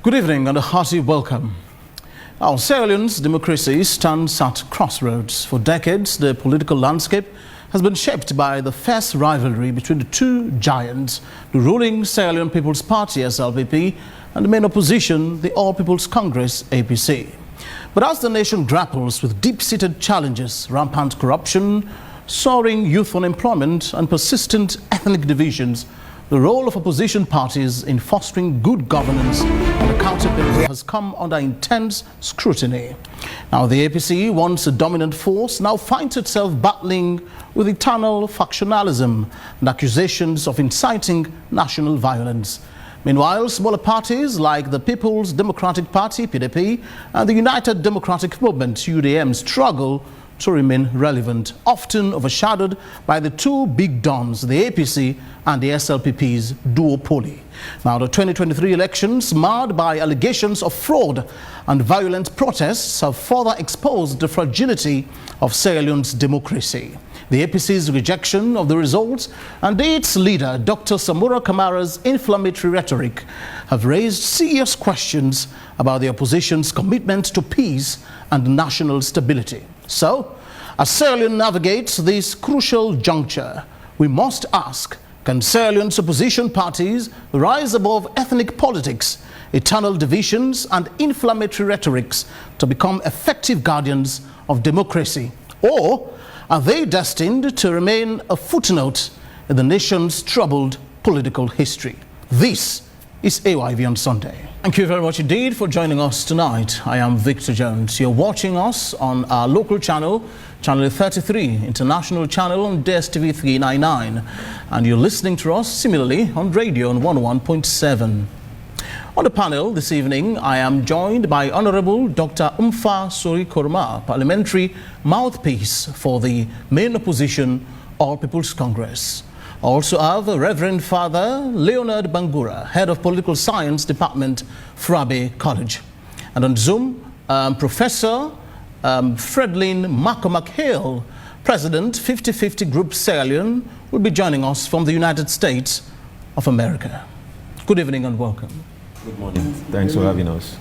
Good evening and a hearty welcome. Our Sierra Leone's democracy stands at crossroads. For decades, the political landscape has been shaped by the fierce rivalry between the two giants, the ruling Sierra Leone People's Party, SLPP, and the main opposition, the All People's Congress, APC. But as the nation grapples with deep-seated challenges, rampant corruption, soaring youth unemployment, and persistent ethnic divisions, the role of opposition parties in fostering good governance and accountability has come under intense scrutiny. Now, the APC, once a dominant force, now finds itself battling with eternal factionalism and accusations of inciting national violence. Meanwhile, smaller parties like the People's Democratic Party, PDP, and the United Democratic Movement, UDM, struggle to remain relevant, often overshadowed by the two big dons, the APC and the SLPP's duopoly. Now, the 2023 elections, marred by allegations of fraud and violent protests, have further exposed the fragility of Sierra Leone's democracy. The APC's rejection of the results and its leader, Dr. Samura Kamara's inflammatory rhetoric, have raised serious questions about the opposition's commitment to peace and national stability. So, as Sierra Leone navigates this crucial juncture, we must ask, can Sierra Leone's opposition parties rise above ethnic politics, eternal divisions, and inflammatory rhetorics to become effective guardians of democracy? Or are they destined to remain a footnote in the nation's troubled political history? This is AYV on Sunday. Thank you very much indeed for joining us tonight. I am Victor Jones. You're watching us on our local channel, Channel 33, International Channel on DSTV 399. And you're listening to us similarly on radio on 101.7. On the panel this evening, I am joined by Honorable Dr. Umfa Sori Koroma, parliamentary mouthpiece for the main opposition, All People's Congress. I also have Reverend Father Leonard Bangura, Head of Political Science Department, Frabe College. And on Zoom, Professor Fredlin McHale, President 50-50 Group Sierra Leone, will be joining us from the United States of America. Good evening and welcome. Good morning. Thanks for having us.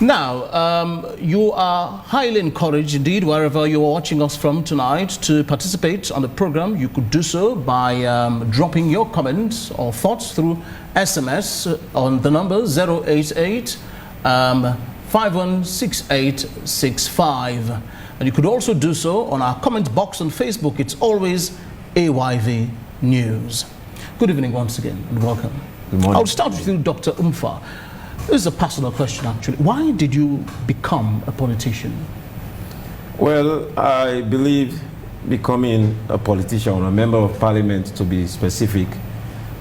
Now, you are highly encouraged indeed, wherever you are watching us from tonight, to participate on the program. You could do so by dropping your comments or thoughts through SMS on the number 088 516865. And you could also do so on our comment box on Facebook. It's always AYV News. Good evening once again and welcome. Good morning. I'll start with you, Dr. Umfa. This is a personal question, actually. Why did you become a politician? Well, I believe becoming a politician or a member of parliament, to be specific,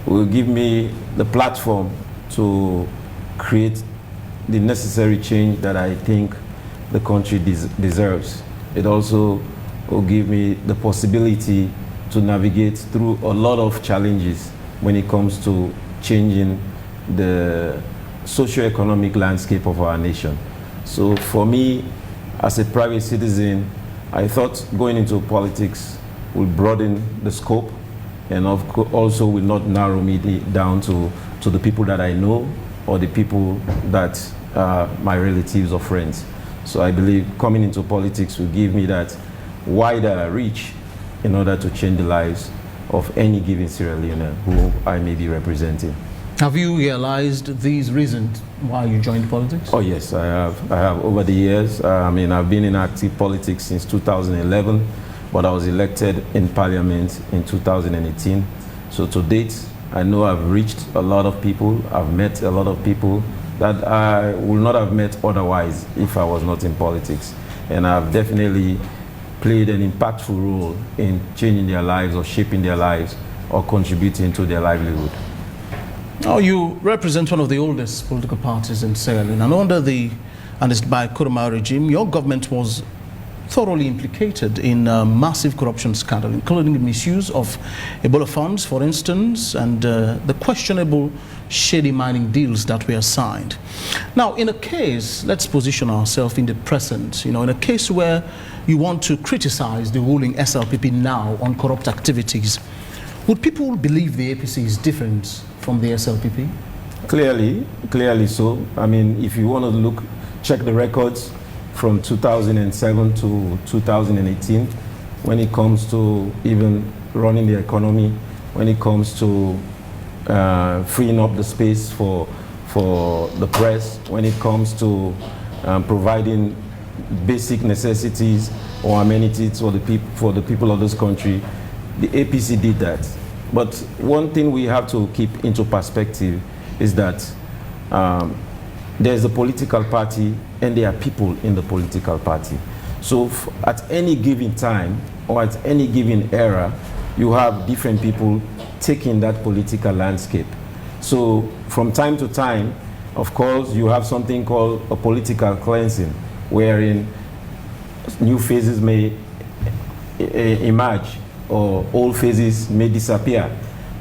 will give me the platform to create the necessary change that I think the country deserves. It also will give me the possibility to navigate through a lot of challenges when it comes to changing the socio-economic landscape of our nation. So for me, as a private citizen, I thought going into politics will broaden the scope and also will not narrow me down to the people that I know or the people that are my relatives or friends. So I believe coming into politics will give me that wider reach in order to change the lives of any given Sierra Leonean who I may be representing. Have you realized these reasons why you joined politics? Oh yes, I have. I have over the years. I've been in active politics since 2011, but I was elected in parliament in 2018. So to date, I know I've reached a lot of people. I've met a lot of people that I would not have met otherwise if I was not in politics. And I've definitely played an impactful role in changing their lives or shaping their lives or contributing to their livelihood. Now, you represent one of the oldest political parties in Sierra Leone, and under the by Koroma regime, your government was thoroughly implicated in a massive corruption scandal, including the misuse of Ebola funds, for instance, and the questionable shady mining deals that were signed. Now, in a case, let's position ourselves in the present, in a case where you want to criticize the ruling SLPP now on corrupt activities, would people believe the APC is different from the SLPP? Clearly so. I mean, if you want to check the records from 2007 to 2018, when it comes to even running the economy, when it comes to freeing up the space for the press, when it comes to providing basic necessities or amenities for the people of this country, the APC did that. But one thing we have to keep into perspective is that there's a political party and there are people in the political party. So at any given time or at any given era, you have different people taking that political landscape. So from time to time, of course, you have something called a political cleansing, wherein new phases may emerge or old phases may disappear.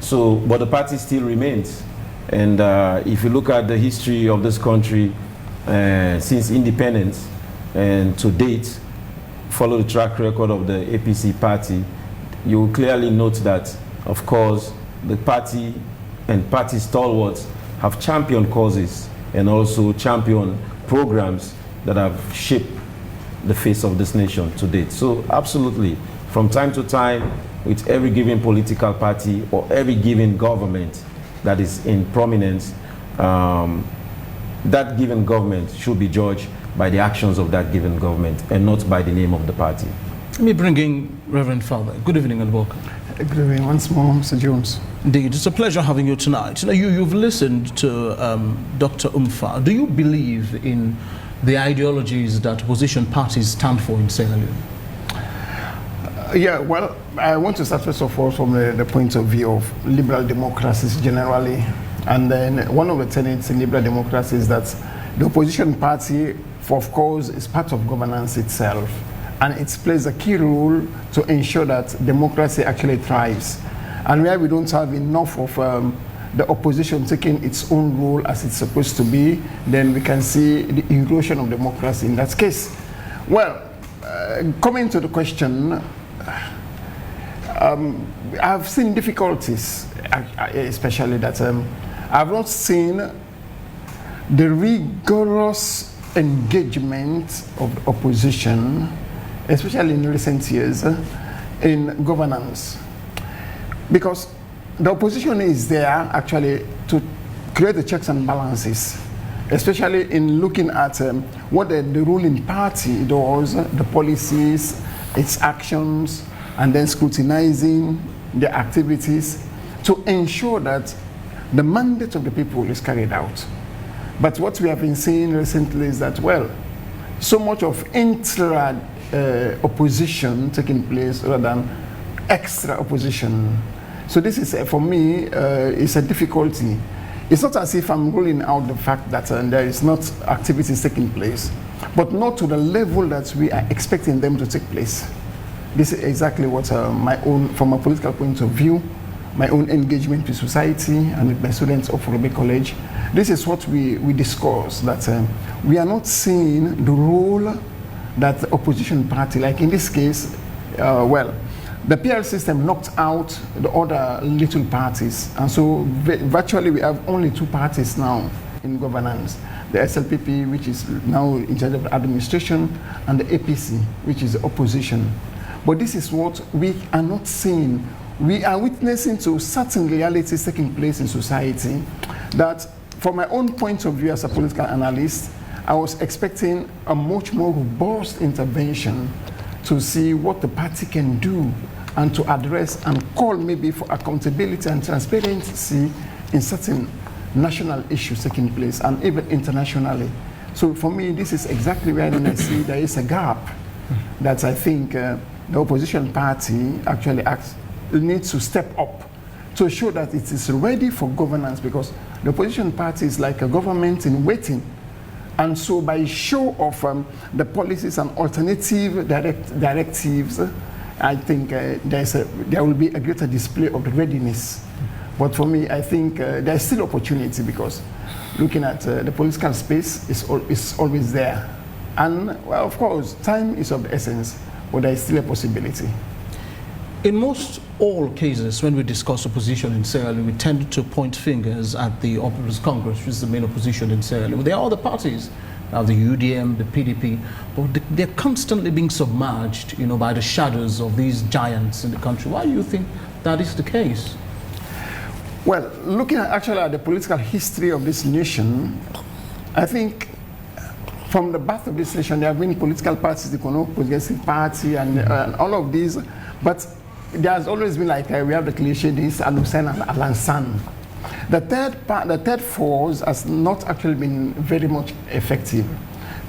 So, but the party still remains. And if you look at the history of this country since independence and to date, follow the track record of the APC party, you will clearly note that, of course, the party and party stalwarts have championed causes and also championed programs that have shaped the face of this nation to date. So absolutely, from time to time, with every given political party or every given government that is in prominence, that given government should be judged by the actions of that given government and not by the name of the party. Let me bring in Reverend Father. Good evening and welcome. Good evening once more, Mr. Jones. Indeed, it's a pleasure having you tonight. You've listened to Dr. Umfa. Do you believe in the ideologies that opposition parties stand for in Sierra Leone? Yeah, well, I want to start first of all from the point of view of liberal democracies generally. And then one of the tenets in liberal democracy is that the opposition party, of course, is part of governance itself. And it plays a key role to ensure that democracy actually thrives. And where we don't have enough of the opposition taking its own role as it's supposed to be, then we can see the erosion of democracy in that case. Well, coming to the question, I've seen difficulties, especially that I've not seen the rigorous engagement of the opposition, especially in recent years, in governance. Because the opposition is there actually to create the checks and balances, especially in looking at what the ruling party does, the policies, its actions, and then scrutinizing the activities to ensure that the mandate of the people is carried out. But what we have been seeing recently is that, well, so much of intra opposition taking place rather than extra opposition. So this is, for me, is a difficulty. It's not as if I'm ruling out the fact that there is not activities taking place, but not to the level that we are expecting them to take place. This is exactly what from a political point of view, my own engagement with society and with my students of Ruby College, this is what we discuss, that we are not seeing the role that the opposition party, like in this case, well, the PL system knocked out the other little parties, and so virtually we have only two parties now in governance. The SLPP, which is now in charge of the administration, and the APC, which is the opposition. But this is what we are not seeing. We are witnessing to certain realities taking place in society that, from my own point of view as a political analyst, I was expecting a much more robust intervention to see what the party can do and to address and call maybe for accountability and transparency in certain national issues taking place and even internationally. So for me, this is exactly where I see there is a gap that I think the opposition party actually needs to step up to show that it is ready for governance, because the opposition party is like a government in waiting. And so by show of the policies and alternative directives, I think there will be a greater display of the readiness. But for me, I think there's still opportunity, because looking at the political space is always there. And, well, of course, time is of the essence, but there is still a possibility. In most all cases, when we discuss opposition in Sierra Leone, we tend to point fingers at the People's Congress, which is the main opposition in Sierra Leone. There are other parties, the UDM, the PDP, but they're constantly being submerged, by the shadows of these giants in the country. Why do you think that is the case? Well, looking actually at the political history of this nation, I think from the birth of this nation, there have been political parties, the Kono Progressive Party, and all of these, but there's always been like, we have the cliche, this Alusen and Alansan. The third force has not actually been very much effective.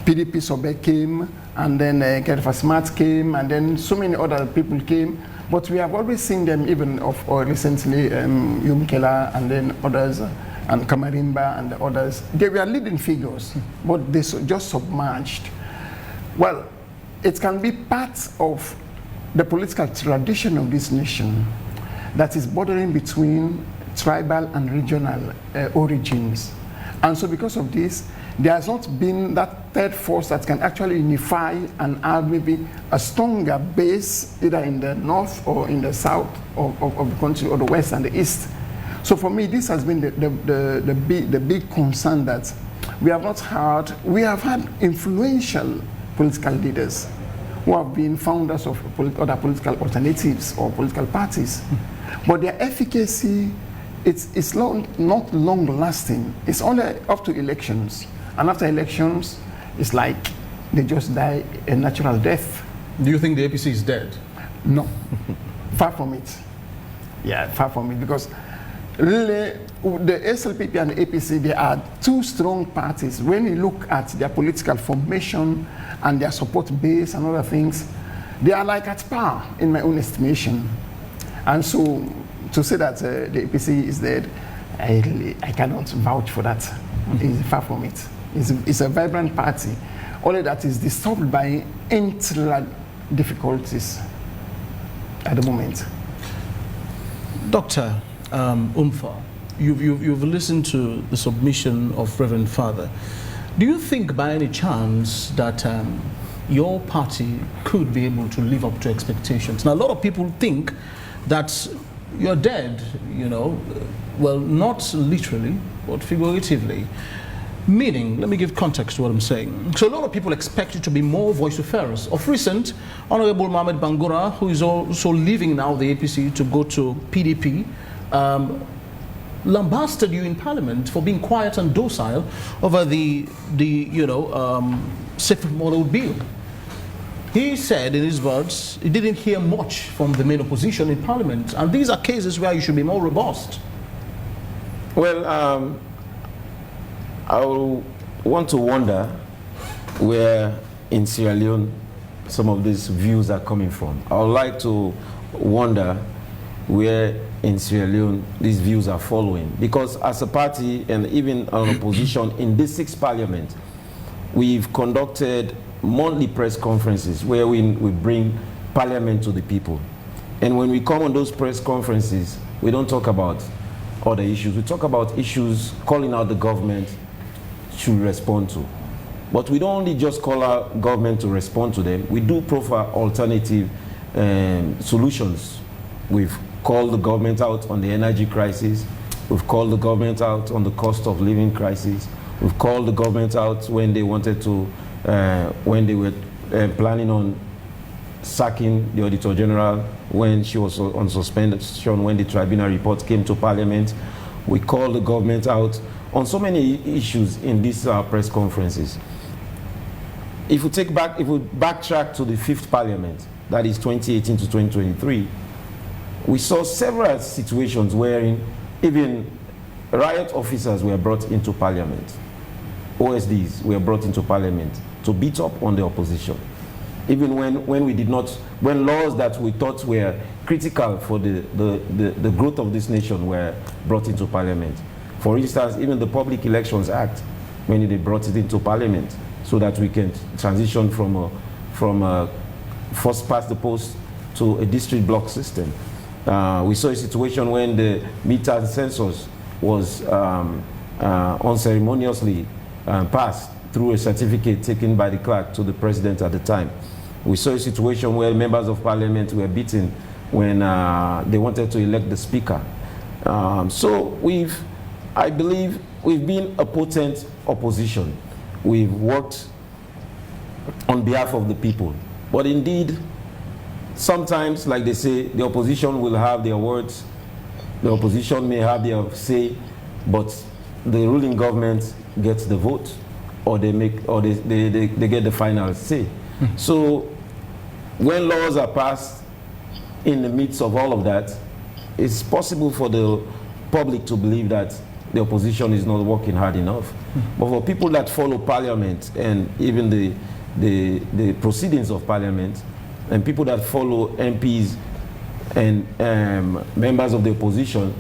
PDP Sobe came, and then Kerfa Smart came, and then so many other people came. But we have always seen them, even recently, Yumkela and then others, and Kamarimba and the others. They were leading figures, but they just submerged. Well, it can be part of the political tradition of this nation that is bordering between tribal and regional origins. And so because of this, there has not been that third force that can actually unify and have maybe a stronger base either in the north or in the south of the country, or the west and the east. So for me, this has been the big concern that we have not had. We have had influential political leaders who have been founders of other political alternatives or political parties. But their efficacy, it's not long-lasting. It's only up to elections. And after elections, it's like they just die a natural death. Do you think the APC is dead? No, far from it. Yeah, far from it, because really, the SLPP and the APC, they are two strong parties. When you look at their political formation and their support base and other things, they are like at par, in my own estimation. And so, to say that the APC is dead, I cannot vouch for that. It's far from it. It's a vibrant party, only that is disturbed by internal difficulties at the moment. Dr. Umfa, you've listened to the submission of Reverend Father. Do you think by any chance that your party could be able to live up to expectations? Now, a lot of people think that you're dead, well, not literally, but figuratively. Meaning, let me give context to what I'm saying. So a lot of people expect you to be more vociferous. Of recent, Honorable Mohamed Bangura, who is also leaving now the APC to go to PDP, lambasted you in Parliament for being quiet and docile over the Safe Model Bill. He said in his words, he didn't hear much from the main opposition in Parliament. And these are cases where you should be more robust. Well, I want to wonder where in Sierra Leone some of these views are coming from. I would like to wonder where in Sierra Leone these views are following. Because as a party and even an opposition in this 6th parliament, we've conducted monthly press conferences where we bring parliament to the people. And when we come on those press conferences, we don't talk about other issues. We talk about issues calling out the government should respond to. But we don't only just call out government to respond to them, we do proffer alternative solutions. We've called the government out on the energy crisis, we've called the government out on the cost of living crisis, we've called the government out when they wanted to, when they were planning on sacking the Auditor General when she was on suspension, when the tribunal report came to Parliament. We called the government out on so many issues in these press conferences. If we backtrack to the 5th Parliament, that is 2018 to 2023, we saw several situations wherein even riot officers were brought into Parliament. OSDs were brought into Parliament to beat up on the opposition. Even when laws that we thought were critical for the growth of this nation were brought into Parliament. For instance, even the Public Elections Act, when they brought it into Parliament, so that we can transition from a first past the post to a district block system. We saw a situation when the midterm census was unceremoniously passed through a certificate taken by the clerk to the president at the time. We saw a situation where members of parliament were beaten when they wanted to elect the speaker. So I believe we've been a potent opposition. We've worked on behalf of the people. But indeed, sometimes, like they say, the opposition will have their words, the opposition may have their say, but the ruling government gets the vote, or they get the final say. So when laws are passed in the midst of all of that, it's possible for the public to believe that the opposition is not working hard enough. But for people that follow Parliament and even the proceedings of Parliament, and people that follow MPs and members of the opposition,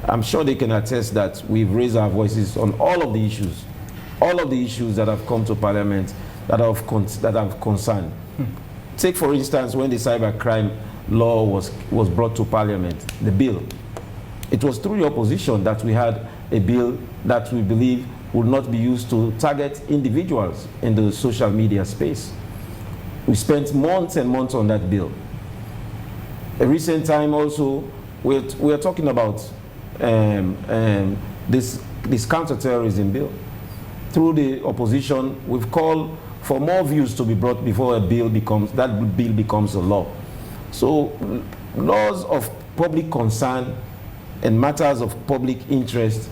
I'm sure they can attest that we've raised our voices on all of the issues that have come to Parliament that have concern. Take, for instance, when the cybercrime law was brought to Parliament, the bill. It was through the opposition that we had a bill that we believe would not be used to target individuals in the social media space. We spent months and months on that bill. A recent time also, we're talking about this counterterrorism bill. Through the opposition, we've called for more views to be brought before that bill becomes a law. So laws of public concern and matters of public interest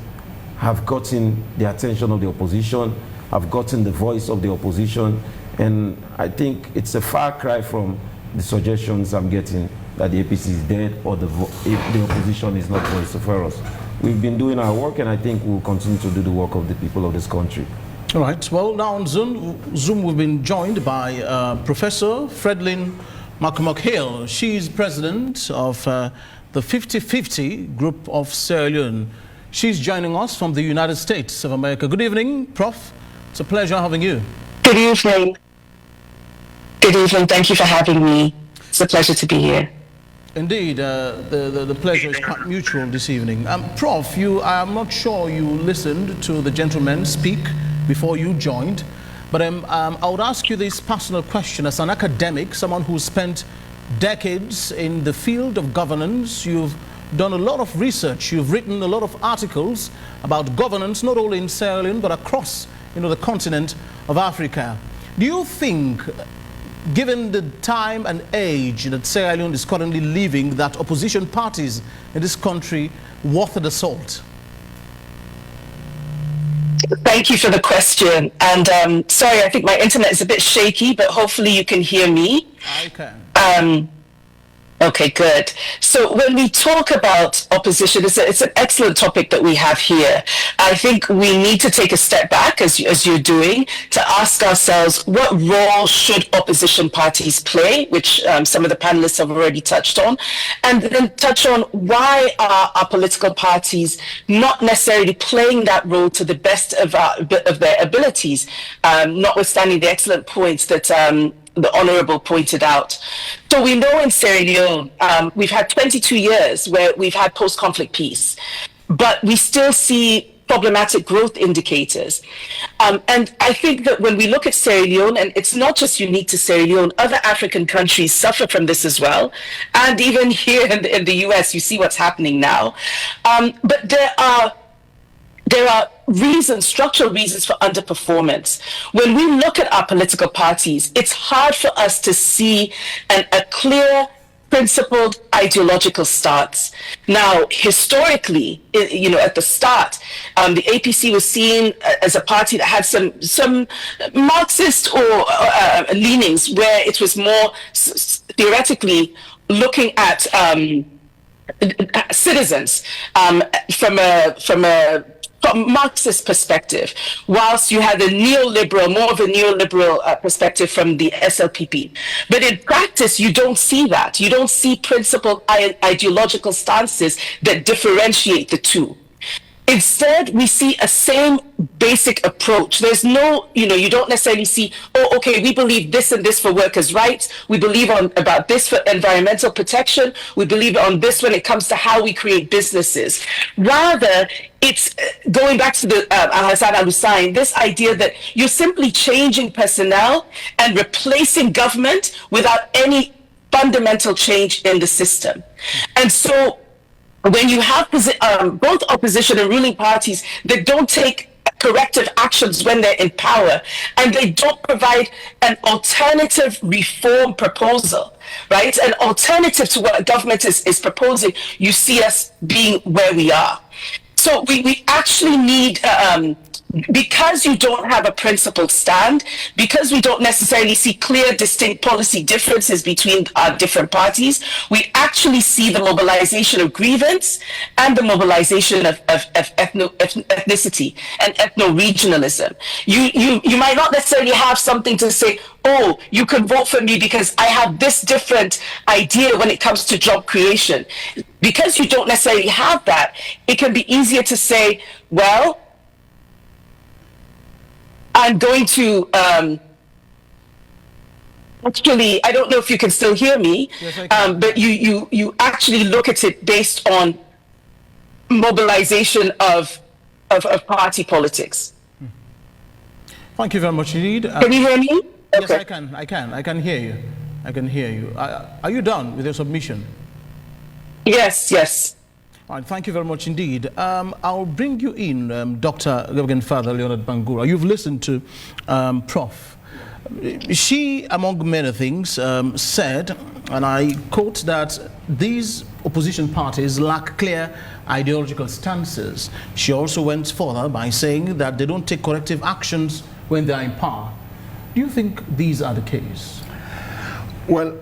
have gotten the attention of the opposition, have gotten the voice of the opposition, and I think it's a far cry from the suggestions I'm getting that the APC is dead or if the opposition is not vociferous. We've been doing our work, and I think we'll continue to do the work of the people of this country. All right. Well, now on Zoom we've been joined by Professor Fredlyn McCormack-Hill. She's president of the 50-50 group of Sierra Leone. She's joining us from the United States of America. Good evening, Prof. It's a pleasure having you. Good evening. Good evening. Thank you for having me. It's a pleasure to be here. Indeed, the pleasure is quite mutual this evening. Prof, I'm not sure you listened to the gentleman speak before you joined, but I would ask you this personal question. As an academic, someone who spent decades in the field of governance, you've done a lot of research, you've written a lot of articles about governance, not only in Sierra Leone, but across the continent of Africa. Do you think, given the time and age that Sierra Leone is currently living, that opposition parties in this country worth the salt? Thank you for the question. And sorry, I think my internet is a bit shaky, but hopefully you can hear me. I can. Okay, good. So when we talk about opposition, it's an excellent topic that we have here. I think we need to take a step back, as you're doing, to ask ourselves, what role should opposition parties play, which some of the panelists have already touched on, and then touch on why are our political parties not necessarily playing that role to the best of their abilities, notwithstanding the excellent points that the Honourable pointed out. So we know in Sierra Leone, we've had 22 years where we've had post-conflict peace, but we still see problematic growth indicators. And I think that when we look at Sierra Leone, and it's not just unique to Sierra Leone, other African countries suffer from this as well. And even here in the US, you see what's happening now. But there are structural reasons for underperformance. When we look at our political parties, it's hard for us to see a clear, principled ideological stance. Now, historically, at the start, the APC was seen as a party that had some Marxist or leanings, where it was more theoretically looking at citizens from a Marxist perspective, whilst you had more of a neoliberal perspective from the SLPP. But in practice, you don't see that. You don't see principled ideological stances that differentiate the two. Instead, we see a same basic approach. There's no, you don't necessarily see, oh, okay, we believe this and this for workers' rights. We believe about this for environmental protection. We believe on this when it comes to how we create businesses. Rather, it's going back to the Al-Hassan al-Hussein, this idea that you're simply changing personnel and replacing government without any fundamental change in the system. And so when you have both opposition and ruling parties that don't take corrective actions when they're in power, and they don't provide an alternative reform proposal, right? An alternative to what a government is proposing, you see us being where we are. So we actually need, because you don't have a principled stand, because we don't necessarily see clear, distinct policy differences between our different parties, we actually see the mobilization of grievance and the mobilization of ethnicity and ethno-regionalism. You might not necessarily have something to say, oh, you can vote for me because I have this different idea when it comes to job creation. Because you don't necessarily have that, it can be easier to say, well, I'm going to, actually, I don't know if you can still hear me, yes, I can. but you actually look at it based on mobilization of party politics. Thank you very much indeed. Can you hear me? Yes, Okay. I can hear you. I can hear you. Are you done with your submission? Yes. All right, thank you very much indeed. I'll bring you in, Dr. Reverend Father Leonard Bangura. You've listened to Prof. She, among many things, said, and I quote, that these opposition parties lack clear ideological stances. She also went further by saying that they don't take corrective actions when they are in power. Do you think these are the case? Well,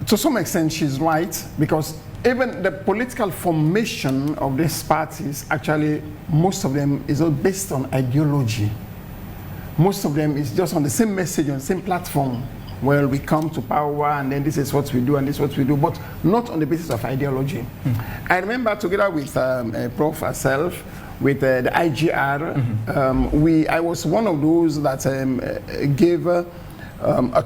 to some extent she's right, because even the political formation of these parties, actually, most of them is all based on ideology. Most of them is just on the same message, on the same platform. Well, we come to power and then this is what we do and this is what we do, but not on the basis of ideology. I remember together with Prof herself, with the IGR, I was one of those that gave a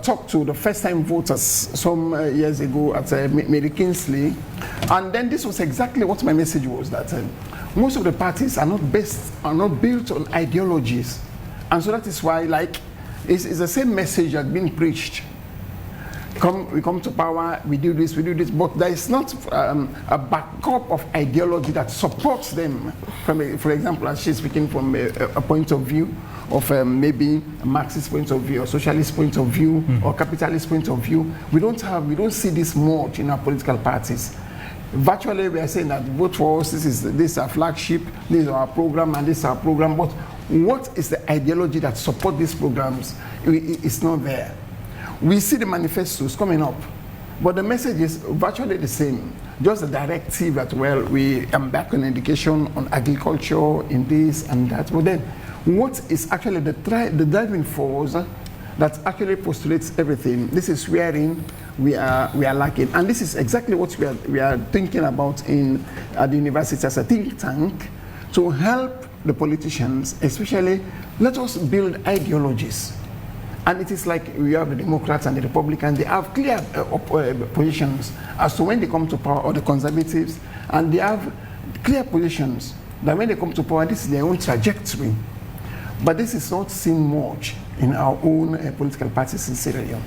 talk to the first-time voters some years ago at Mary Kingsley, and then this was exactly what my message was, that most of the parties are not built on ideologies, and so that is why, like, it's the same message that being preached. We come to power, we do this, but there is not a backup of ideology that supports them. For example, as she's speaking from a point of view of maybe a Marxist point of view, or socialist point of view, or capitalist point of view, we don't see this much in our political parties. Virtually, we are saying that vote for us, this is our flagship, this is our program, and this is our program. But what is the ideology that supports these programs? It's not there. We see the manifestos coming up, but the message is virtually the same. Just the directive that, well, we embark on education, on agriculture, in this and that. But then, what is actually the driving force that actually postulates everything? This is wherein we are lacking, and this is exactly what we are thinking about at the university as a think tank, to help the politicians, especially. Let us build ideologies. And it is like we have the Democrats and the Republicans. They have clear positions as to when they come to power, or the Conservatives, and they have clear positions that when they come to power, this is their own trajectory. But this is not seen much in our own political parties in Sierra Leone.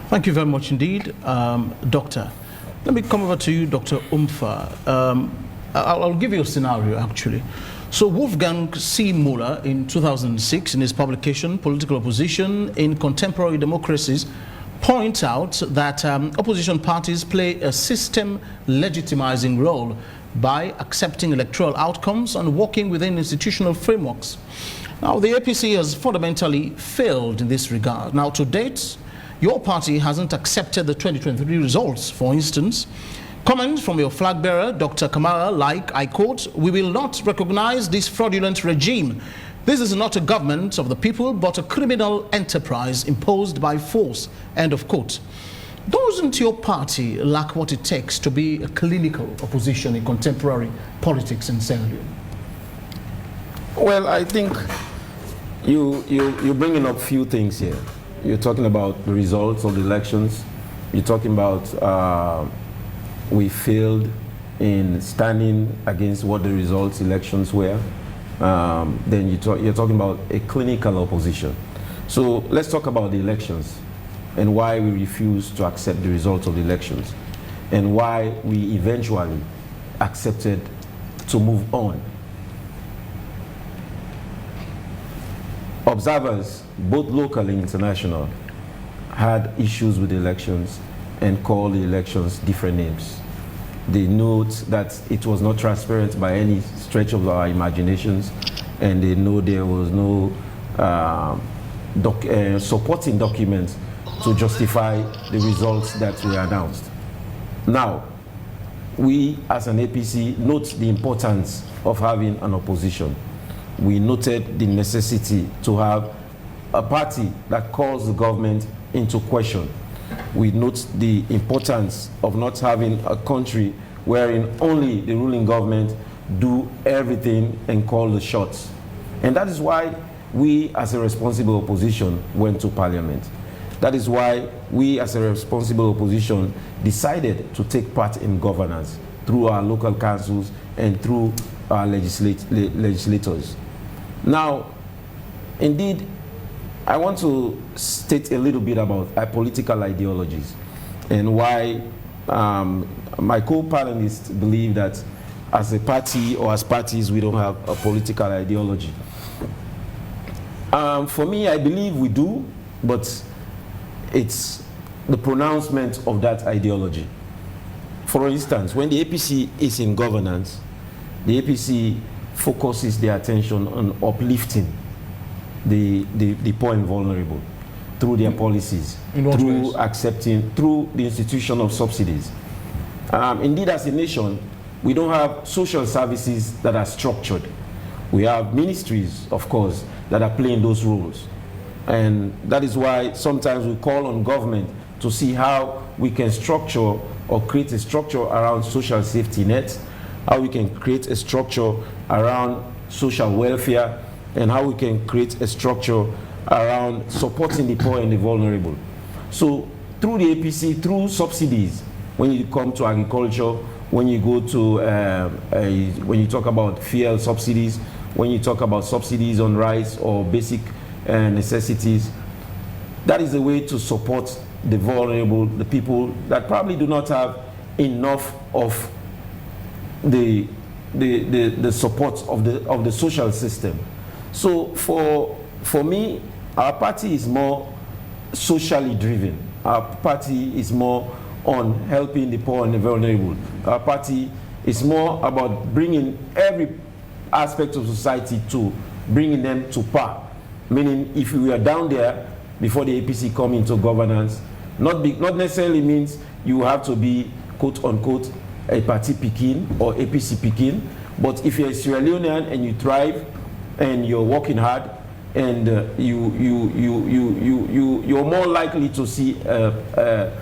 Thank you very much indeed, Doctor. Let me come over to you, Dr. Umfa. I'll give you a scenario, actually. So Wolfgang C. Muller, in 2006, in his publication, Political Opposition in Contemporary Democracies, points out that opposition parties play a system legitimizing role by accepting electoral outcomes and working within institutional frameworks. Now, the APC has fundamentally failed in this regard. Now, to date, your party hasn't accepted the 2023 results, for instance. Comments from your flag bearer, Dr. Kamara, like, I quote, "We will not recognize this fraudulent regime. This is not a government of the people, but a criminal enterprise imposed by force," end of quote. Doesn't your party lack what it takes to be a clinical opposition in contemporary politics in Sierra Leone? Well, I think you're bringing up few things here. You're talking about the results of the elections. You're talking about we failed in standing against what the elections were. Then you're talking about a clinical opposition. So let's talk about the elections. and why we refused to accept the results of the elections, and why we eventually accepted to move on. Observers, both local and international, had issues with the elections and called the elections different names. They note that it was not transparent by any stretch of our imaginations, and they know there was no supporting documents to justify the results that we announced. Now, we as an APC note the importance of having an opposition. We noted the necessity to have a party that calls the government into question. We note the importance of not having a country wherein only the ruling government do everything and call the shots. And that is why we as a responsible opposition went to parliament. That is why we as a responsible opposition decided to take part in governance through our local councils and through our legislators. Now, indeed, I want to state a little bit about our political ideologies and why my co-panelists believe that as a party or as parties we don't have a political ideology. For me, I believe we do, but it's the pronouncement of that ideology. For instance, when the APC is in governance, the APC focuses their attention on uplifting the poor and vulnerable through their policies, through through the institution of subsidies. Indeed, as a nation, we don't have social services that are structured. We have ministries, of course, that are playing those roles. And that is why sometimes we call on government to see how we can structure or create a structure around social safety nets, how we can create a structure around social welfare, and how we can create a structure around supporting the poor and the vulnerable. So through the APC, through subsidies, when you come to agriculture, when you go to, when you talk about fuel subsidies, when you talk about subsidies on rice or basic necessities, that is a way to support the vulnerable, the people that probably do not have enough of the support of the social system. So for me, our party is more socially driven. Our party is more on helping the poor and the vulnerable. Our party is more about bringing every aspect of society to bringing them to par. Meaning, if we are down there before the APC come into governance, not necessarily means you have to be quote unquote a party Pekin or APC Pekin, but if you're a Sierra Leonean and you thrive and you're working hard and you're more likely to see a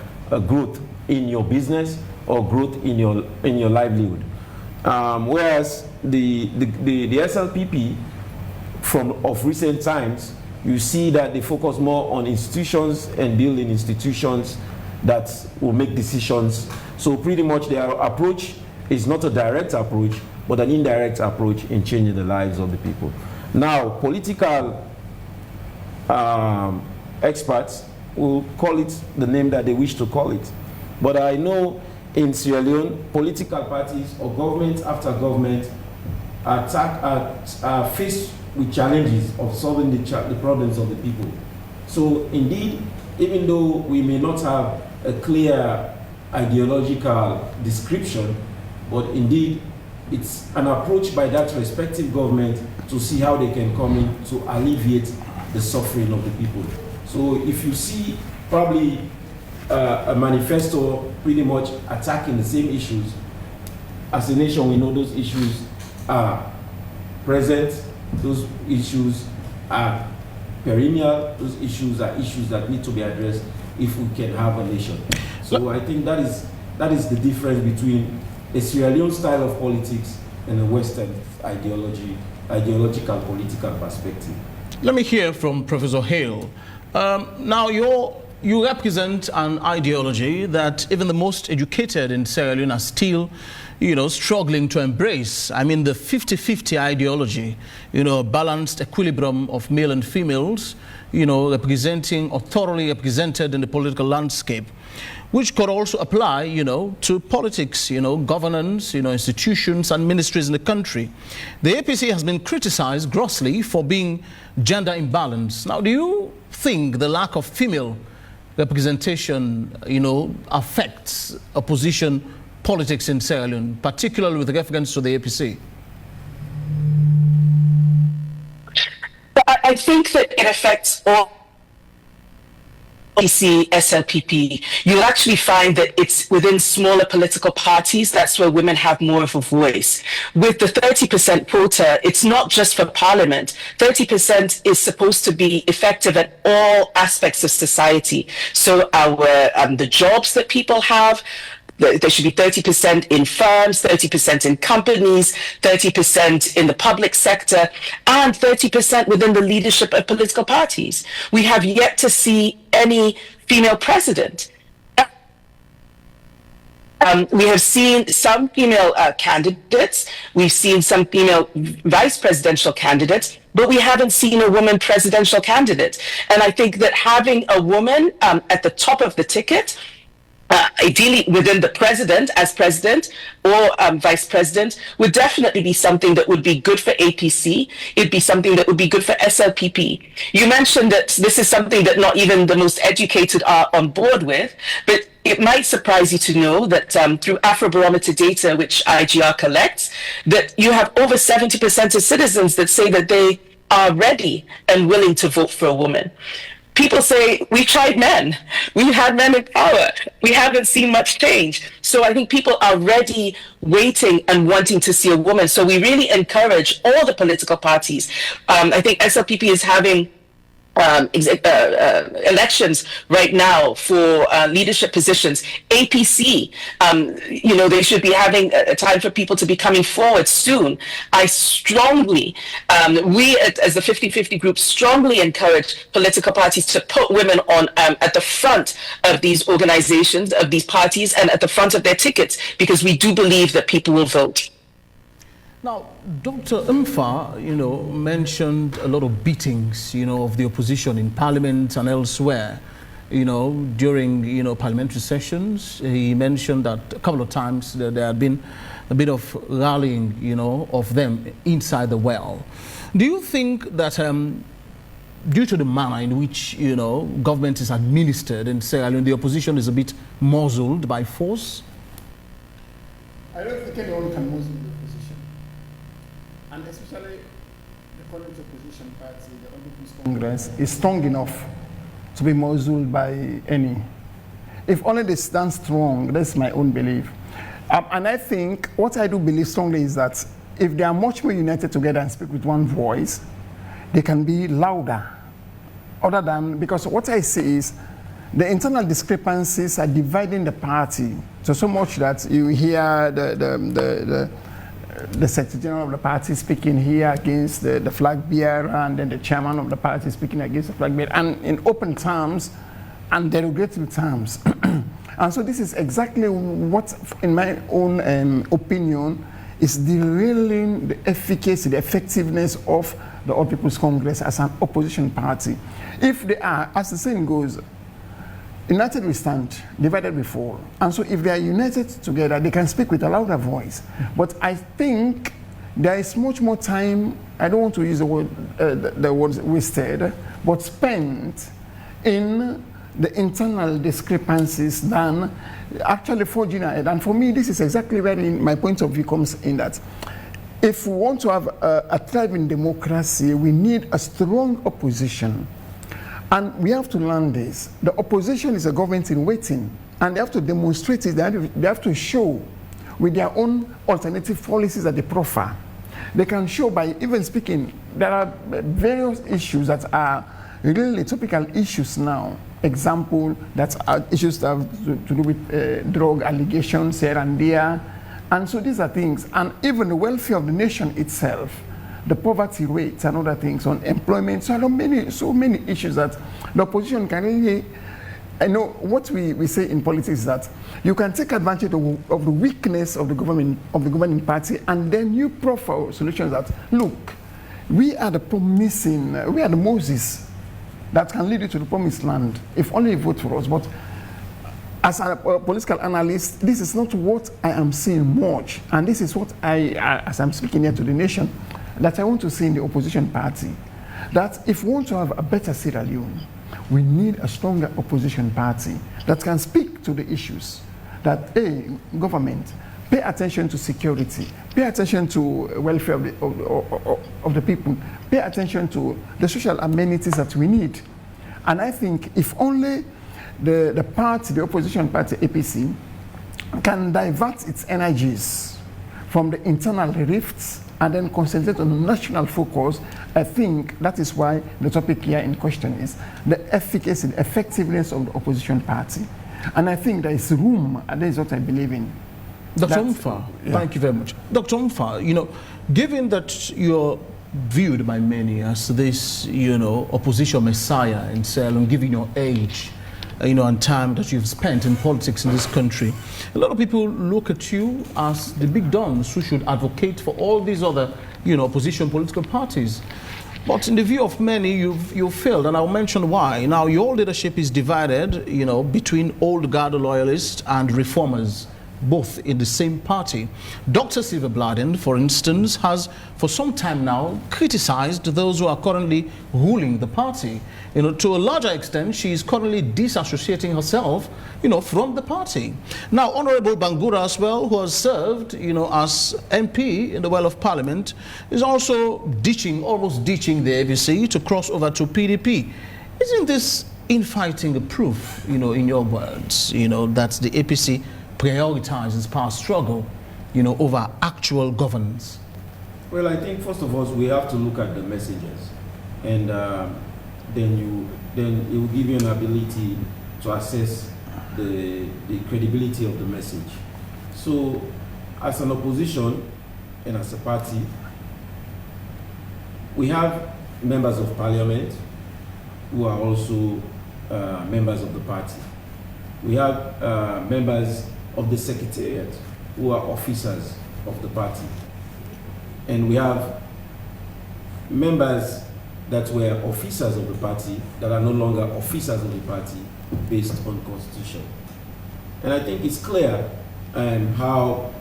growth in your business or growth in your livelihood. Whereas the SLPP of recent times, you see that they focus more on institutions and building institutions that will make decisions. So pretty much their approach is not a direct approach, but an indirect approach in changing the lives of the people. Now, political experts will call it the name that they wish to call it. But I know in Sierra Leone, political parties or government after government are faced with challenges of solving the problems of the people. So indeed, even though we may not have a clear ideological description, but indeed it's an approach by that respective government to see how they can come in to alleviate the suffering of the people. So if you see probably a manifesto pretty much attacking the same issues, as a nation we know those issues are present, those issues are perennial, those issues are issues that need to be addressed if we can have a nation. So I think that is the difference between a Sierra Leone style of politics and a Western ideological political perspective. Let me hear from Professor Hale. Now, your you represent an ideology that even the most educated in Sierra Leone are still, struggling to embrace. I mean, the 50-50 ideology, balanced equilibrium of male and females, representing or thoroughly represented in the political landscape, which could also apply, to politics, governance, institutions and ministries in the country. The APC has been criticized grossly for being gender imbalanced. Now, do you think the lack of female representation, affects opposition politics in Sierra Leone, particularly with reference to the APC? I think that it affects all APC, SLPP. You'll actually find that it's within smaller political parties, that's where women have more of a voice. With the 30% quota, it's not just for parliament. 30% is supposed to be effective at all aspects of society. So the jobs that people have, there should be 30% in firms, 30% in companies, 30% in the public sector, and 30% within the leadership of political parties. We have yet to see any female president. We have seen some female candidates, we've seen some female vice presidential candidates, but we haven't seen a woman presidential candidate. And I think that having a woman at the top of the ticket, ideally within the president as president or vice president, would definitely be something that would be good for APC. It'd be something that would be good for SLPP. You mentioned that this is something that not even the most educated are on board with, but it might surprise you to know that through Afrobarometer data, which IGR collects, that you have over 70% of citizens that say that they are ready and willing to vote for a woman. People say, we tried men. We had men in power. We haven't seen much change. So I think people are ready, waiting and wanting to see a woman. So we really encourage all the political parties. I think SLPP is having elections right now for leadership positions. APC, they should be having a time for people to be coming forward soon. I strongly, we as the 50-50 group strongly encourage political parties to put women on at the front of these organizations, of these parties, and at the front of their tickets, because we do believe that people will vote. Now, Dr. Mfa, mentioned a lot of beatings, of the opposition in Parliament and elsewhere, during, parliamentary sessions. He mentioned that a couple of times that there had been a bit of rallying, of them inside the well. Do you think that due to the manner in which, government is administered in Sierra Leone, the opposition is a bit muzzled by force? I don't think anyone can muzzle the opposition. And especially the current opposition party, the All People's Congress, is strong enough to be muzzled by any. If only they stand strong, that's my own belief. And I think what I do believe strongly is that if they are much more united together and speak with one voice, they can be louder. Other than, because what I see is the internal discrepancies are dividing the party so much that you hear the Secretary General of the party speaking here against the flag bearer, and then the chairman of the party speaking against the flag bearer, and in open terms and derogatory terms. And so this is exactly what, in my own opinion, is derailing the efficacy, the effectiveness of the All People's Congress as an opposition party. If they are, as the saying goes, united we stand, divided we fall. And so if they are united together, they can speak with a louder voice. But I think there is much more time, I don't want to use the word wasted, but spent in the internal discrepancies than actually forging ahead. And for me, this is exactly where my point of view comes in, that if we want to have a thriving democracy, we need a strong opposition. And we have to learn this. The opposition is a government in waiting, and they have to demonstrate it. They have to show with their own alternative policies that they proffer. They can show by even speaking. There are various issues that are really topical issues now. Example, that are issues that have to do with drug allegations here and there. And so these are things, and even the welfare of the nation itself, the poverty rates and other things, on employment, so many issues that the opposition can really I know what we say in politics is that you can take advantage of the weakness of the governing party, and then you profile solutions that, look, we are the Moses that can lead you to the promised land if only you vote for us. But as a political analyst, this is not what I am seeing much, and this is what as I'm speaking here to the nation, that I want to see in the opposition party. That if we want to have a better Sierra Leone, we need a stronger opposition party that can speak to the issues. That, government, pay attention to security, pay attention to welfare of the people, pay attention to the social amenities that we need. And I think if only the opposition party, APC, can divert its energies from the internal rifts and then concentrate on the national focus, I think that is why the topic here in question is the efficacy, the effectiveness of the opposition party. And I think there is room, and that is what I believe in. Dr. Mfa, thank you very much. Dr. Mfa, given that you're viewed by many as this, opposition messiah in Sierra, given your age, and time that you've spent in politics in this country, a lot of people look at you as the big dons who should advocate for all these other, opposition political parties. But in the view of many, you've failed, and I'll mention why. Now, your leadership is divided, between old guard loyalists and reformers, both in the same party. Dr. Silva Bladen, for instance, has for some time now criticized those who are currently ruling the party. To a larger extent, she is currently disassociating herself, from the party. Now, Honorable Bangura as well, who has served, as MP in the Well of Parliament, is also almost ditching the APC to cross over to PDP. Isn't this infighting a proof, in your words, that the APC prioritizes power struggle, over actual governance? Well, I think first of all, we have to look at the messages, and then it will give you an ability to assess the credibility of the message. So, as an opposition and as a party, we have members of parliament who are also members of the party. We have members of the secretariat who are officers of the party. And we have members that were officers of the party that are no longer officers of the party based on constitution. And I think it's clear how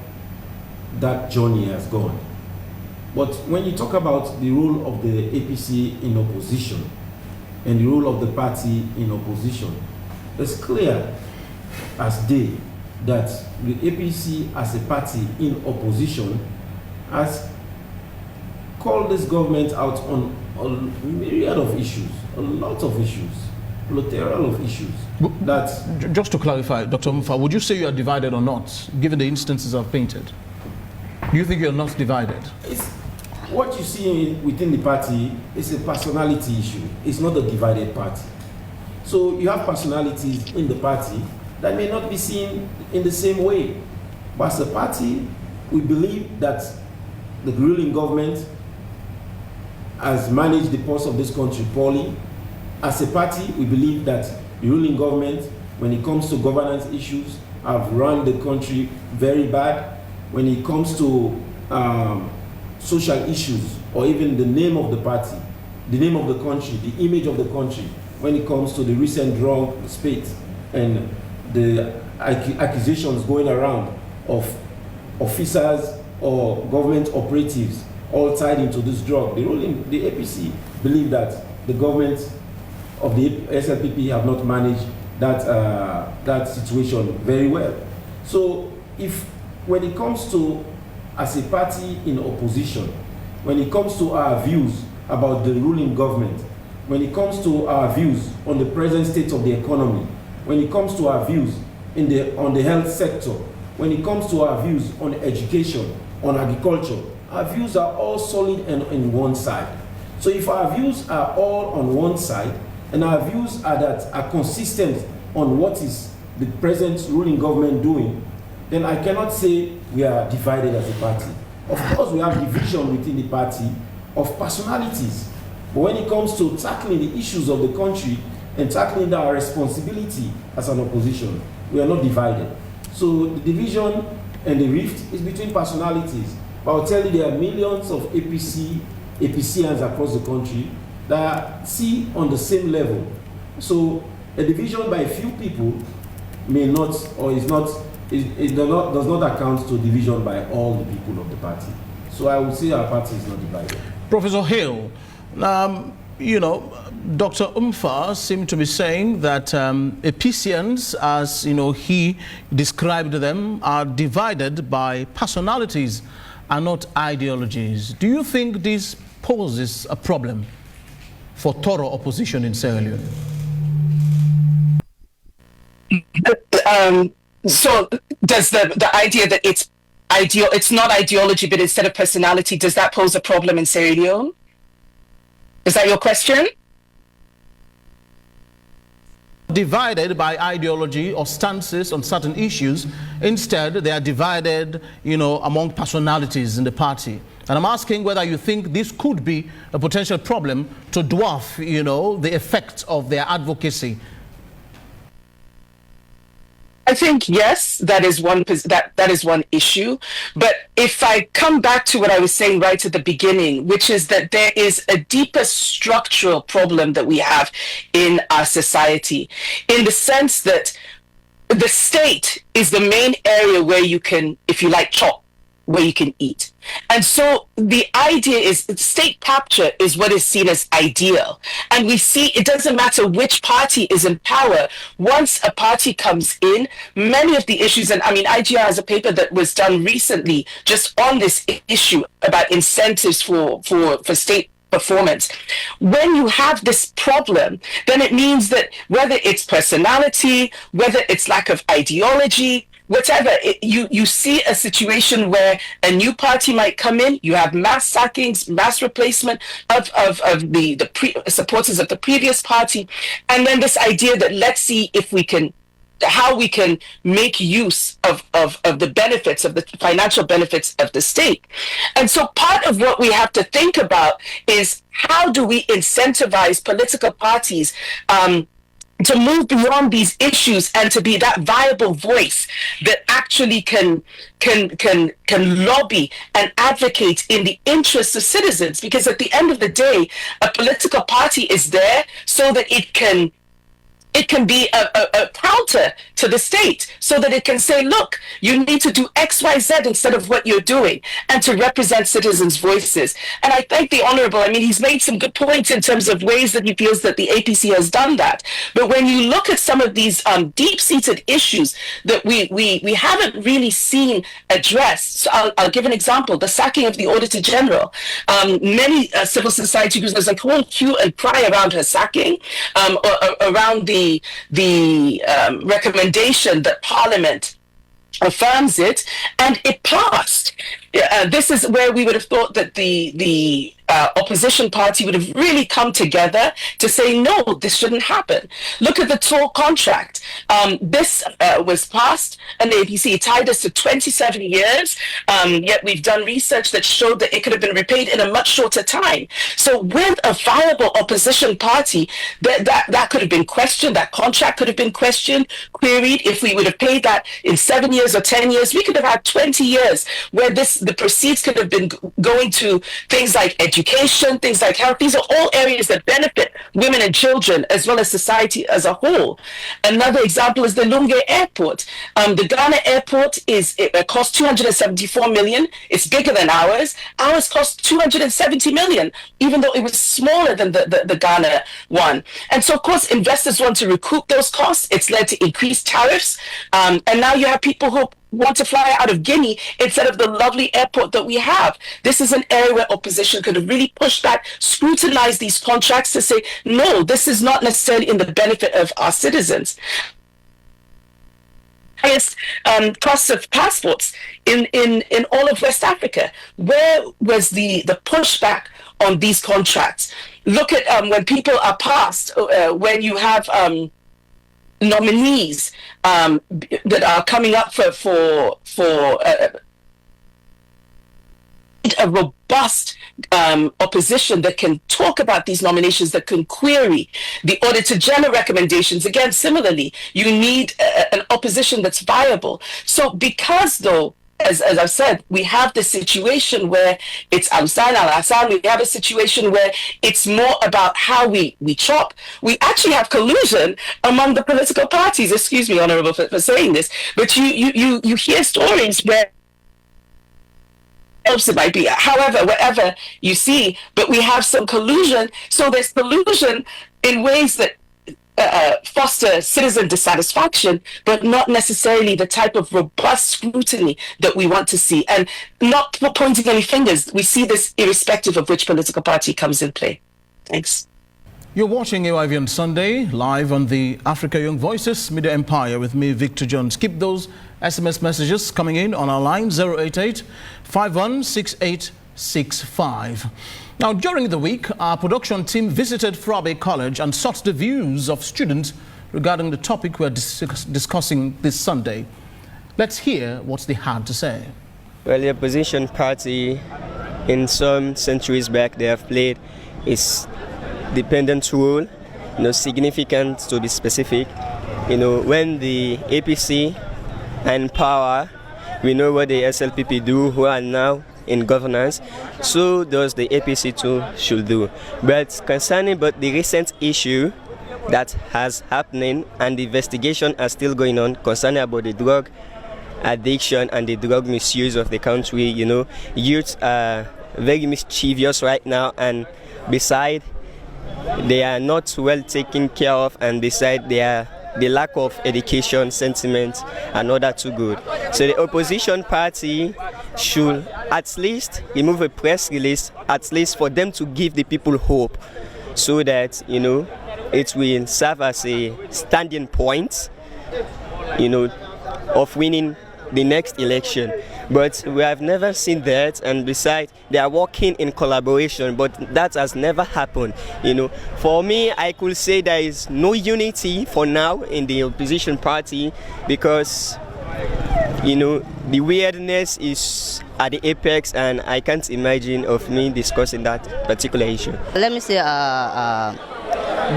that journey has gone. But when you talk about the role of the APC in opposition and the role of the party in opposition, it's clear as day that the APC as a party in opposition has called this government out on a myriad of issues, a lot of issues, plethora of issues. Just to clarify, Dr. Mfa, would you say you are divided or not, given the instances I've painted? Do you think you're not divided? What you see within the party is a personality issue. It's not a divided party. So you have personalities in the party that may not be seen in the same way. But as a party, we believe that the ruling government has managed the pulse of this country poorly. As a party, we believe that the ruling government, when it comes to governance issues, have run the country very bad. When it comes to social issues, or even the name of the party, the name of the country, the image of the country, when it comes to the recent drug spate and the accusations going around of officers or government operatives all tied into this drug. The APC believe that the government of the SLPP have not managed that situation very well. So when it comes to, as a party in opposition, when it comes to our views about the ruling government, when it comes to our views on the present state of the economy, when it comes to our views on the health sector, when it comes to our views on education, on agriculture, our views are all solid and on one side. So if our views are all on one side, and our views are consistent on what is the present ruling government doing, then I cannot say we are divided as a party. Of course, we have division within the party of personalities. But when it comes to tackling the issues of the country and tackling our responsibility as an opposition. We are not divided. So the division and the rift is between personalities. But I'll tell you, there are millions of APCians across the country that see on the same level. So a division by a few people may not, or is not, it does not account to division by all the people of the party. So I would say our party is not divided. Professor Hill, you know, Dr. Umfa seemed to be saying that APCians, as you know, he described them, are divided by personalities and not ideologies. Do you think this poses a problem for thorough opposition in Sierra Leone? So does the idea that it's not ideology but instead of personality, does that pose a problem in Sierra Leone? Is that your question? Divided by ideology or stances on certain issues. Instead, they are divided, you know, among personalities in the party. And I'm asking whether you think this could be a potential problem to dwarf, you know, the effect of their advocacy. I think yes, that is one issue. But if I come back to what I was saying right at the beginning, which is that there is a deeper structural problem that we have in our society, in the sense that the state is the main area where you can, if you like, chop, where you can eat. And so the idea is state capture is what is seen as ideal. And we see it doesn't matter which party is in power. Once a party comes in, many of the issues, and I mean, IGR has a paper that was done recently just on this issue about incentives for state performance. When you have this problem, then it means that whether it's personality, whether it's lack of ideology, whatever, you see a situation where a new party might come in, you have mass sackings, mass replacement of the supporters of the previous party, and then this idea that let's see if we can, how we can make use of the benefits, of the financial benefits of the state. And so part of what we have to think about is how do we incentivize political parties to move beyond these issues and to be that viable voice that actually can lobby and advocate in the interests of citizens. Because at the end of the day, a political party is there so that it can be a counter to the state, so that it can say, look, you need to do X, Y, Z instead of what you're doing, and to represent citizens' voices. And I thank the Honorable. I mean, he's made some good points in terms of ways that he feels that the APC has done that. But when you look at some of these deep-seated issues that we haven't really seen addressed, so I'll give an example, the sacking of the Auditor General. Many civil society groups, there's like whole hue and cry around her sacking, around the recommendation that Parliament affirms it, and it passed. This is where we would have thought that the opposition party would have really come together to say, no, this shouldn't happen. Look at the toll contract. This was passed, and the APC tied us to 27 years, yet we've done research that showed that it could have been repaid in a much shorter time. So with a viable opposition party, that could have been questioned, that contract could have been questioned, queried. If we would have paid that in 7 years or 10 years, we could have had 20 years where the proceeds could have been going to things like education, things like health. These are all areas that benefit women and children as well as society as a whole. Another example is the Lunge Airport. The Ghana airport it costs 274 million. It's bigger than ours. Ours cost 270 million, even though it was smaller than the Ghana one. And so, of course, investors want to recoup those costs. It's led to increased tariffs. And now you have people who want to fly out of Guinea instead of the lovely airport that we have. This is an area where opposition could have really pushed back, scrutinized these contracts to say, no, this is not necessarily in the benefit of our citizens. Highest costs of passports in all of West Africa. Where was the pushback on these contracts? Look at when people are passed, when you have nominees that are coming up for a robust opposition that can talk about these nominations, that can query the Auditor General recommendations. Again, similarly, you need an opposition that's viable. So because, though, as I've said, we have this situation where it's outside al-Assad, we have a situation where it's more about how we chop. We actually have collusion among the political parties. Excuse me, Honorable, for saying this, but you hear stories where it might be, however, wherever you see, but we have some collusion. So there's collusion in ways that foster citizen dissatisfaction, but not necessarily the type of robust scrutiny that we want to see. And not pointing any fingers, we see this irrespective of which political party comes in play. Thanks. You're watching AIV on Sunday, live on the Africa Young Voices Media Empire with me, Victor Jones. Keep those SMS messages coming in on our line 088-516865. Now, during the week, our production team visited Frabe College and sought the views of students regarding the topic we're discussing this Sunday. Let's hear what they had to say. Well, the opposition party, in some centuries back, they have played its dependent role, significant to be specific. When the APC are in power, we know what the SLPP do, who are now in governance, so does the APC too should do. But concerning the recent issue that has happening and the investigation are still going on concerning about the drug addiction and the drug misuse of the country, youth are very mischievous right now, and beside they are not well taken care of, and beside the lack of education, sentiment are not that too good. So the opposition party should at least remove a press release, at least for them to give the people hope, so that it will serve as a standing point of winning the next election. But we have never seen that, and besides, they are working in collaboration, but that has never happened. For me, I could say there is no unity for now in the opposition party, because the weirdness is at the apex, and I can't imagine of me discussing that particular issue. Let me say,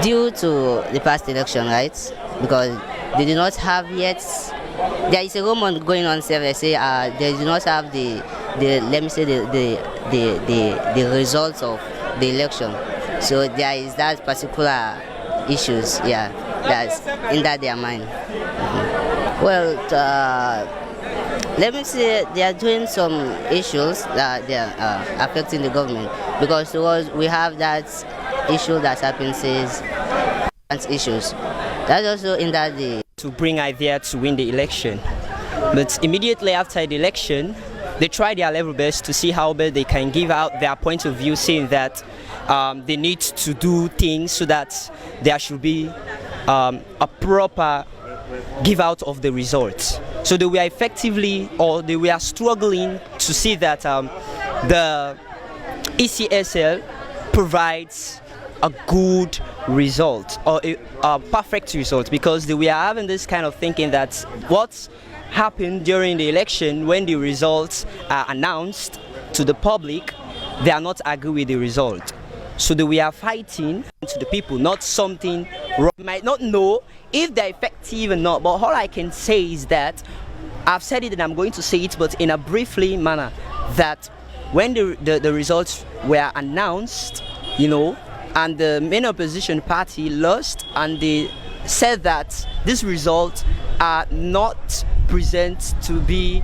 due to the past election, right? Because they do not have yet. There is a rumor going on. They say they do not have the results of the election. So there is that particular issues, that's in their mind. Well, let me say they are doing some issues that they are affecting the government, because we have that issue that happens is issues. That's also in that to bring idea to win the election. But immediately after the election, they try their level best to see how best they can give out their point of view, saying that they need to do things so that there should be a proper give out of the results. So they were effectively, or they were struggling to see that the ECSL provides a good result, or a perfect result, because we are having this kind of thinking that what happened during the election, when the results are announced to the public, they are not agree with the result. So we are fighting to the people, not something wrong. We might not know if they're effective or not, but all I can say is that I've said it and I'm going to say it, but in a briefly manner, that when the results were announced, and the main opposition party lost, and they said that these results are not present to be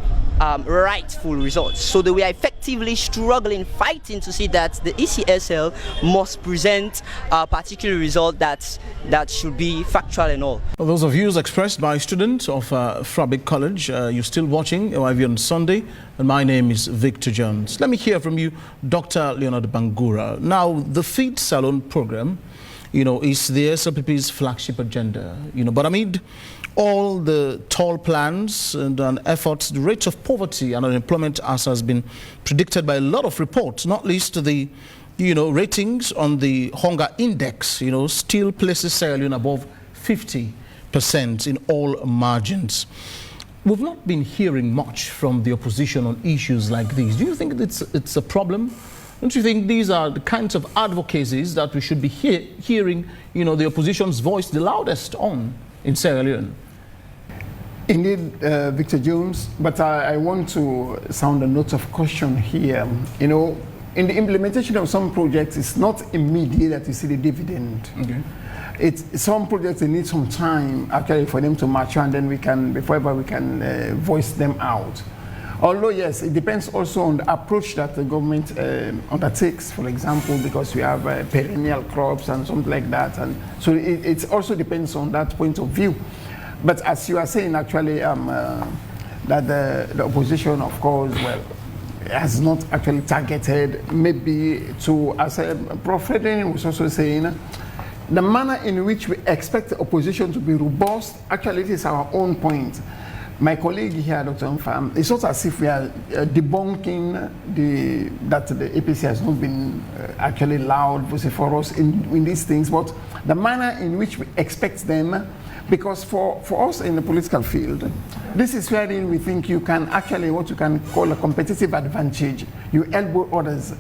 rightful results. So they were effectively struggling, fighting to see that the ECSL must present a particular result that should be factual and all. Well, those are views expressed by students of Frabe College. You're still watching AIV on Sunday, and my name is Victor Jones. Let me hear from you, Dr. Leone Bangura. Now, the Feed Salon program, is the SLPP's flagship agenda, but amid all the tall plans and efforts, the rates of poverty and unemployment, as has been predicted by a lot of reports, not least the ratings on the hunger index, still places Sierra Leone above 50% in all margins. we've not been hearing much from the opposition on issues like these. Do you think it's a problem? Don't you think these are the kinds of advocacies that we should be hearing, the opposition's voice the loudest on in Sierra Leone? Indeed, Victor Jones, but I want to sound a note of caution here. In the implementation of some projects, it's not immediate that you see the dividend. Okay. Some projects, they need some time actually for them to mature, and then before ever we can voice them out. Although yes, it depends also on the approach that the government undertakes, for example, because we have perennial crops and something like that, and so it also depends on that point of view. But as you are saying, actually, that the opposition, of course, has not actually targeted maybe to, as Prof. Frederick was also saying, the manner in which we expect the opposition to be robust, actually it is our own point. My colleague here, Dr. Mfam, it's not as if we are debunking that the APC has not been actually loud for us in these things, but the manner in which we expect them. Because for us in the political field, this is wherein we think you can actually, what you can call a competitive advantage. You elbow others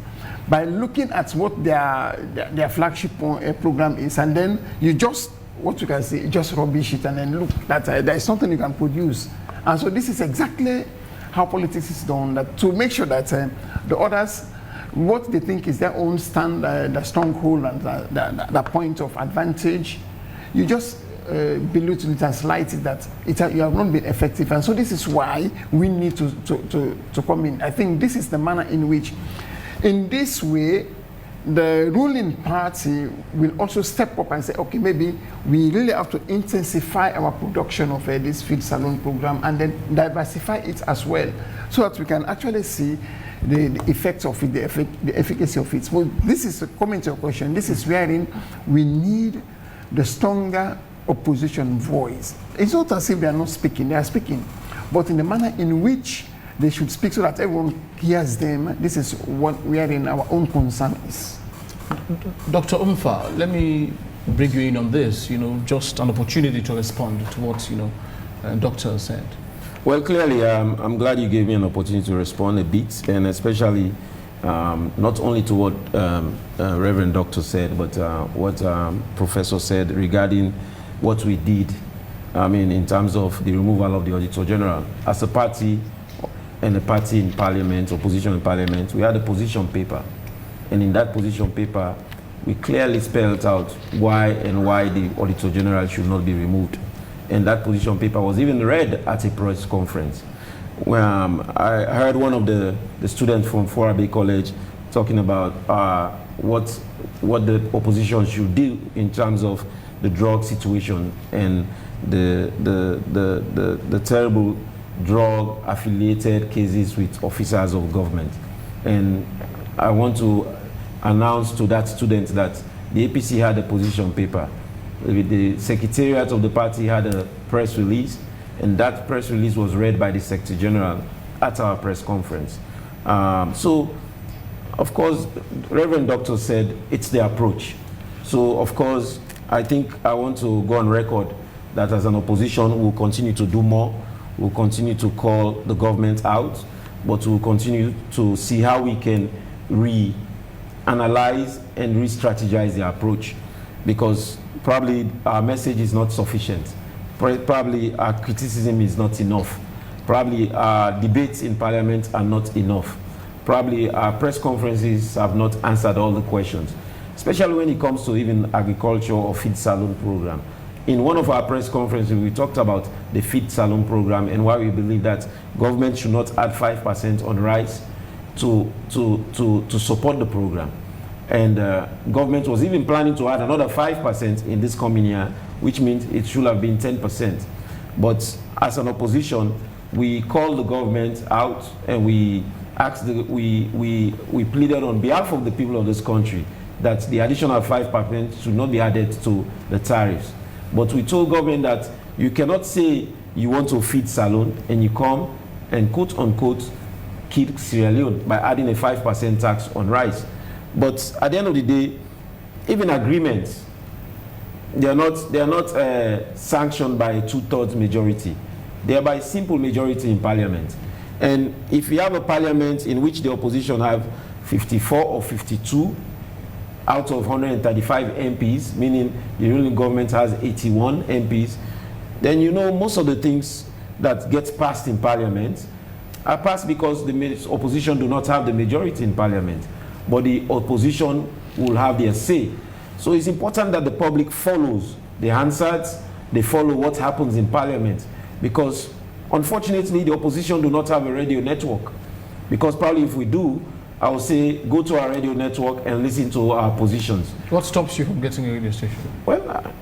by looking at what their flagship program is, and then you just, what you can say, just rubbish it, and then look that there is something you can produce. And so this is exactly how politics is done, that to make sure that the others, what they think is their own stand, the stronghold and the point of advantage, you just belittle it and slight it, that you have not been effective. And so this is why we need to come in. I think this is the manner in which, in this way, the ruling party will also step up and say, okay, maybe we really have to intensify our production of this feed salon program and then diversify it as well, so that we can actually see the effects of it, the efficacy of it. Well, this is coming to your question. This is wherein we need the stronger opposition voice. It's not as if they are not speaking, they are speaking, but in the manner in which they should speak so that everyone hears them. This is what we are in our own concern is. Dr. Umfa, let me bring you in on this, just an opportunity to respond to what, Doctor said. Well, clearly, I'm glad you gave me an opportunity to respond a bit, and especially not only to what Reverend Doctor said, but what Professor said regarding what we did, in terms of the removal of the Auditor General. As a party and a party in Parliament, opposition in Parliament, we had a position paper. And in that position paper, we clearly spelled out why the Auditor General should not be removed. And that position paper was even read at a press conference. Where I heard one of the students from Forabe College talking about what the opposition should do in terms of the drug situation and the terrible drug affiliated cases with officers of government. And I want to announce to that student that the APC had a position paper. The secretariat of the party had a press release, and that press release was read by the Secretary General at our press conference. So, of course, Reverend Doctor said it's the approach. So, of course, I think I want to go on record that as an opposition, we'll continue to do more. We'll continue to call the government out, but we'll continue to see how we can reanalyze and re-strategize the approach, because probably our message is not sufficient. Probably our criticism is not enough. Probably our debates in Parliament are not enough. Probably our press conferences have not answered all the questions, especially when it comes to even agriculture or feed salon program. In one of our press conferences, we talked about the feed salon program and why we believe that government should not add 5% on rice to support the program. And government was even planning to add another 5% in this coming year, which means it should have been 10%. But as an opposition, we called the government out and we asked, we pleaded on behalf of the people of this country that the additional 5% should not be added to the tariffs. But we told government that you cannot say you want to feed salon and you come and quote unquote kill Sierra Leone by adding a 5% tax on rice. But at the end of the day, even agreements, they are not sanctioned by a 2/3 majority. thereby simple majority in parliament. And if you have a parliament in which the opposition have 54 or 52 out of 135 MPs, meaning the ruling government has 81 MPs, then you know most of the things that get passed in parliament are passed because the opposition do not have the majority in parliament, but the opposition will have their say. So it's important that the public follows the answers, they follow what happens in parliament, because unfortunately the opposition do not have a radio network. Because probably if we do, I will say go to our radio network and listen to our positions. What stops you from getting a radio station? Well,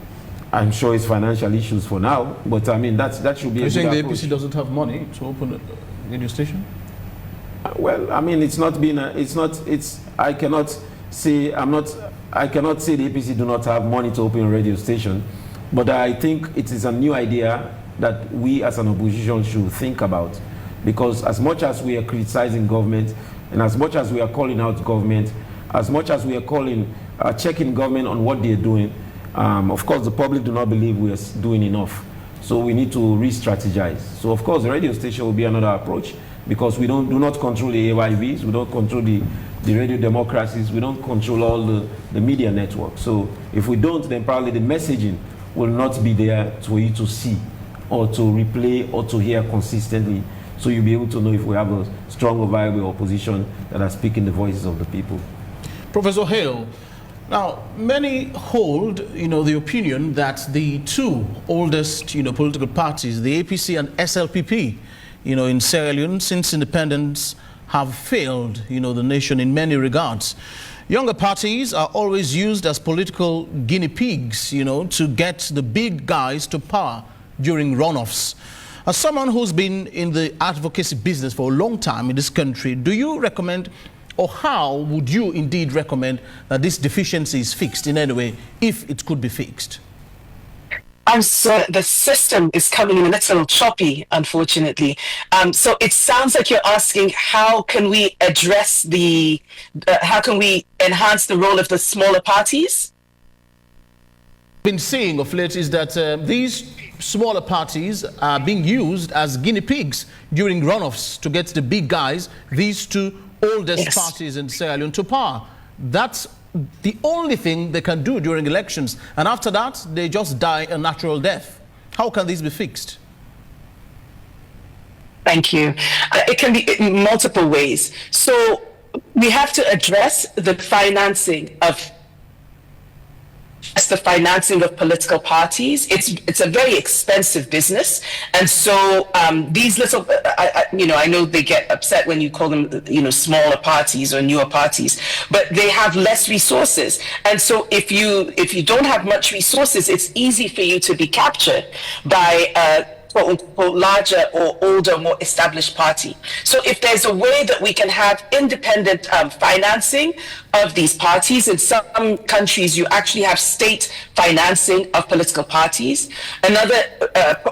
I'm sure it's financial issues for now, but I mean that should be. Are you saying the approach. APC doesn't have money to open a radio station? Well, I mean it's not been. I cannot say I cannot say the APC do not have money to open a radio station, but I think it is a new idea that we as an opposition should think about, because as much as we are criticizing government, and as much as we are calling out government, as much as we are checking government on what they are doing, of course the public do not believe we are doing enough. So we need to re-strategize. So of course the radio station will be another approach, because we do not control the AYVs, we don't control the radio democracies, we don't control all the media networks. So if we don't, then probably the messaging will not be there for you to see or to replay or to hear consistently. So you'll be able to know if we have a strong or viable opposition that are speaking the voices of the people. Professor Hale, now many hold, the opinion that the two oldest, political parties, the APC and SLPP, in Sierra Leone since independence, have failed, the nation in many regards. Younger parties are always used as political guinea pigs, to get the big guys to power during runoffs. As someone who's been in the advocacy business for a long time in this country, do you recommend, or how would you indeed recommend, that this deficiency is fixed in any way, if it could be fixed? The system is coming in a little choppy, unfortunately. So it sounds like you're asking, how can we address how can we enhance the role of the smaller parties? Been seeing of late is that these smaller parties are being used as guinea pigs during runoffs to get the big guys, these two oldest parties in Sierra Leone, to power. That's the only thing they can do during elections, and after that they just die a natural death. How can this be fixed? Thank you. It can be in multiple ways. So we have to address the financing of political parties. It's a very expensive business, and so these little, I know they get upset when you call them, smaller parties or newer parties, but they have less resources, and so if you don't have much resources, it's easy for you to be captured by quote-unquote larger or older, more established party. So if there's a way that we can have independent financing of these parties, in some countries you actually have state financing of political parties. Another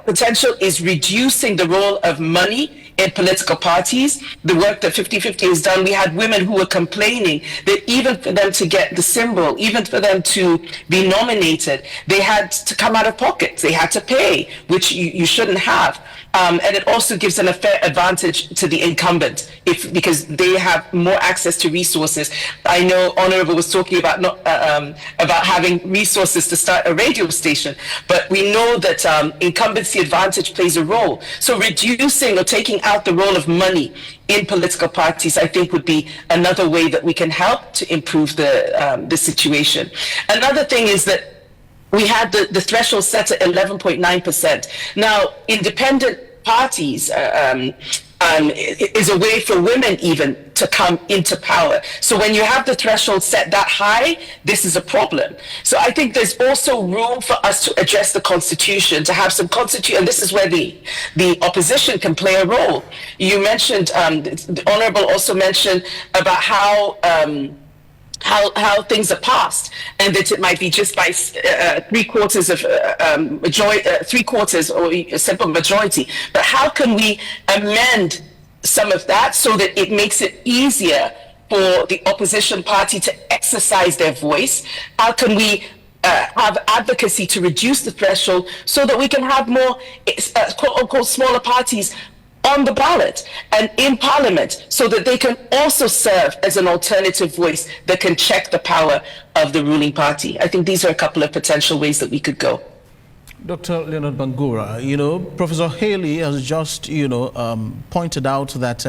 potential is reducing the role of money in political parties. The work that 50/50 has done, we had women who were complaining that even for them to get the symbol, even for them to be nominated, they had to come out of pocket. They had to pay, which you shouldn't have. And it also gives an unfair advantage to the incumbent because they have more access to resources. I know Honorable was talking about about having resources to start a radio station, but we know that incumbency advantage plays a role. So reducing or taking out the role of money in political parties, I think, would be another way that we can help to improve the situation. Another thing is that we had the threshold set at 11.9%. Now, independent parties is a way for women even to come into power. So when you have the threshold set that high, this is a problem. So I think there's also room for us to address the constitution, to have some constitution, and this is where the opposition can play a role. You mentioned, the Honorable also mentioned about how things are passed, and that it might be just by 3/4 of or a simple majority. But how can we amend some of that so that it makes it easier for the opposition party to exercise their voice? How can we have advocacy to reduce the threshold so that we can have more quote unquote smaller parties on the ballot and in parliament, so that they can also serve as an alternative voice that can check the power of the ruling party. I think these are a couple of potential ways that we could go. Dr. Leonard Bangura, Professor Haley has just, pointed out that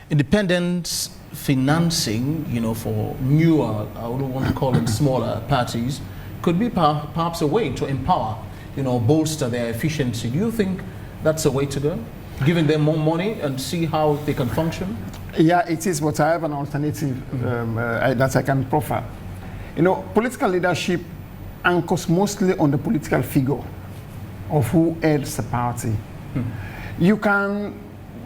independent financing, for newer, I wouldn't want to call it smaller parties, could be perhaps a way to empower, bolster their efficiency. Do you think that's a way to go? Giving them more money and see how they can function? Yeah, it is, but I have an alternative that I can proffer. Political leadership anchors mostly on the political figure of who heads the party. You can,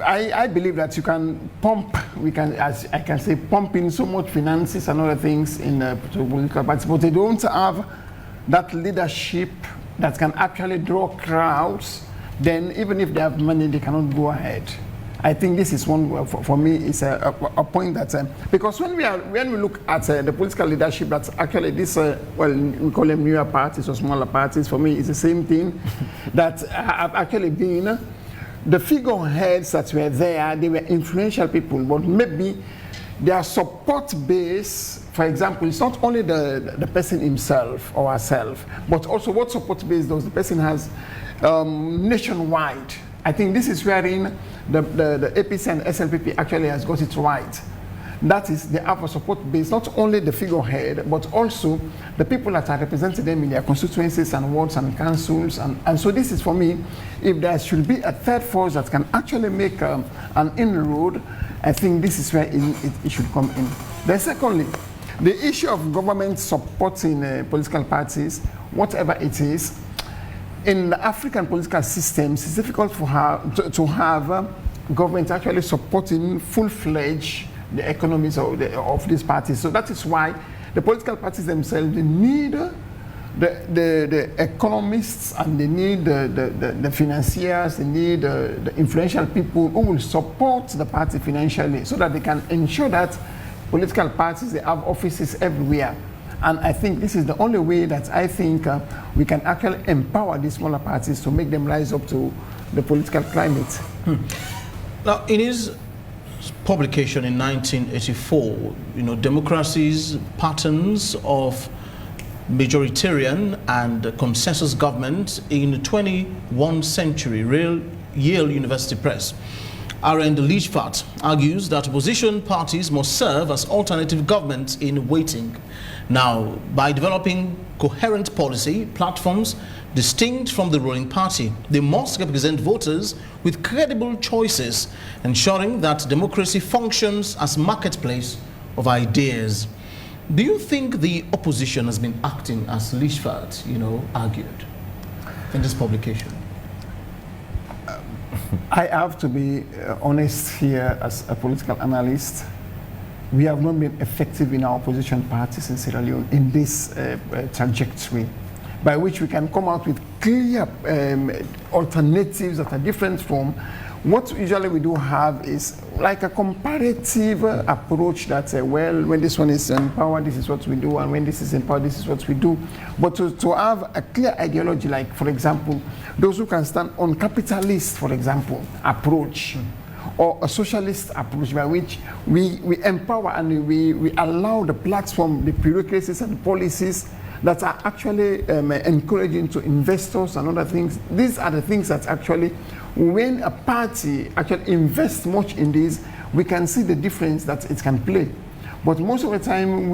I believe that you can pump, as I can say, pump in so much finances and other things in political parties, but they don't have that leadership that can actually draw crowds. Then even if they have money, they cannot go ahead. I think this is one, for me, is a point that, because when we look at the political leadership, that's actually this, well, we call them newer parties or smaller parties, for me it's the same thing, that have actually been, the figureheads that were there, they were influential people, but maybe their support base, for example, it's not only the person himself or herself, but also what support base does the person has nationwide. I think this is wherein the APC and SLPP actually has got it right. That is, they have a support base, not only the figurehead, but also the people that are representing them in their constituencies and wards and councils. And so this is, for me, if there should be a third force that can actually make an inroad, I think this is where it should come in. Then secondly, the issue of government supporting political parties, whatever it is, in the African political systems, it's difficult for to have government actually supporting full-fledged the economies of these parties. So that is why the political parties themselves, they need the economists, and they need the financiers, they need the influential people who will support the party financially, so that they can ensure that political parties, they have offices everywhere. And I think this is the only way that I think we can actually empower these smaller parties to make them rise up to the political climate. Now, in his publication in 1984, Democracy's Patterns of Majoritarian and Consensus Government in the 21st Century, Yale University Press, R.N. Lichfart argues that opposition parties must serve as alternative governments in waiting. Now, by developing coherent policy platforms distinct from the ruling party, they must represent voters with credible choices, ensuring that democracy functions as marketplace of ideas. Do you think the opposition has been acting as Lichfart, argued in this publication? I have to be honest here as a political analyst. We have not been effective in our opposition parties in Sierra Leone in this trajectory, by which we can come out with clear alternatives that are different from what usually we do have is like a comparative approach that, well, when this one is in power, this is what we do, and when this is in power, this is what we do. But to have a clear ideology, like, for example, those who can stand on capitalist, for example, approach, or a socialist approach by which we empower and we allow the platform, the bureaucracies and policies that are actually encouraging to investors and other things. These are the things that actually, when a party actually invests much in this, we can see the difference that it can play. But most of the time,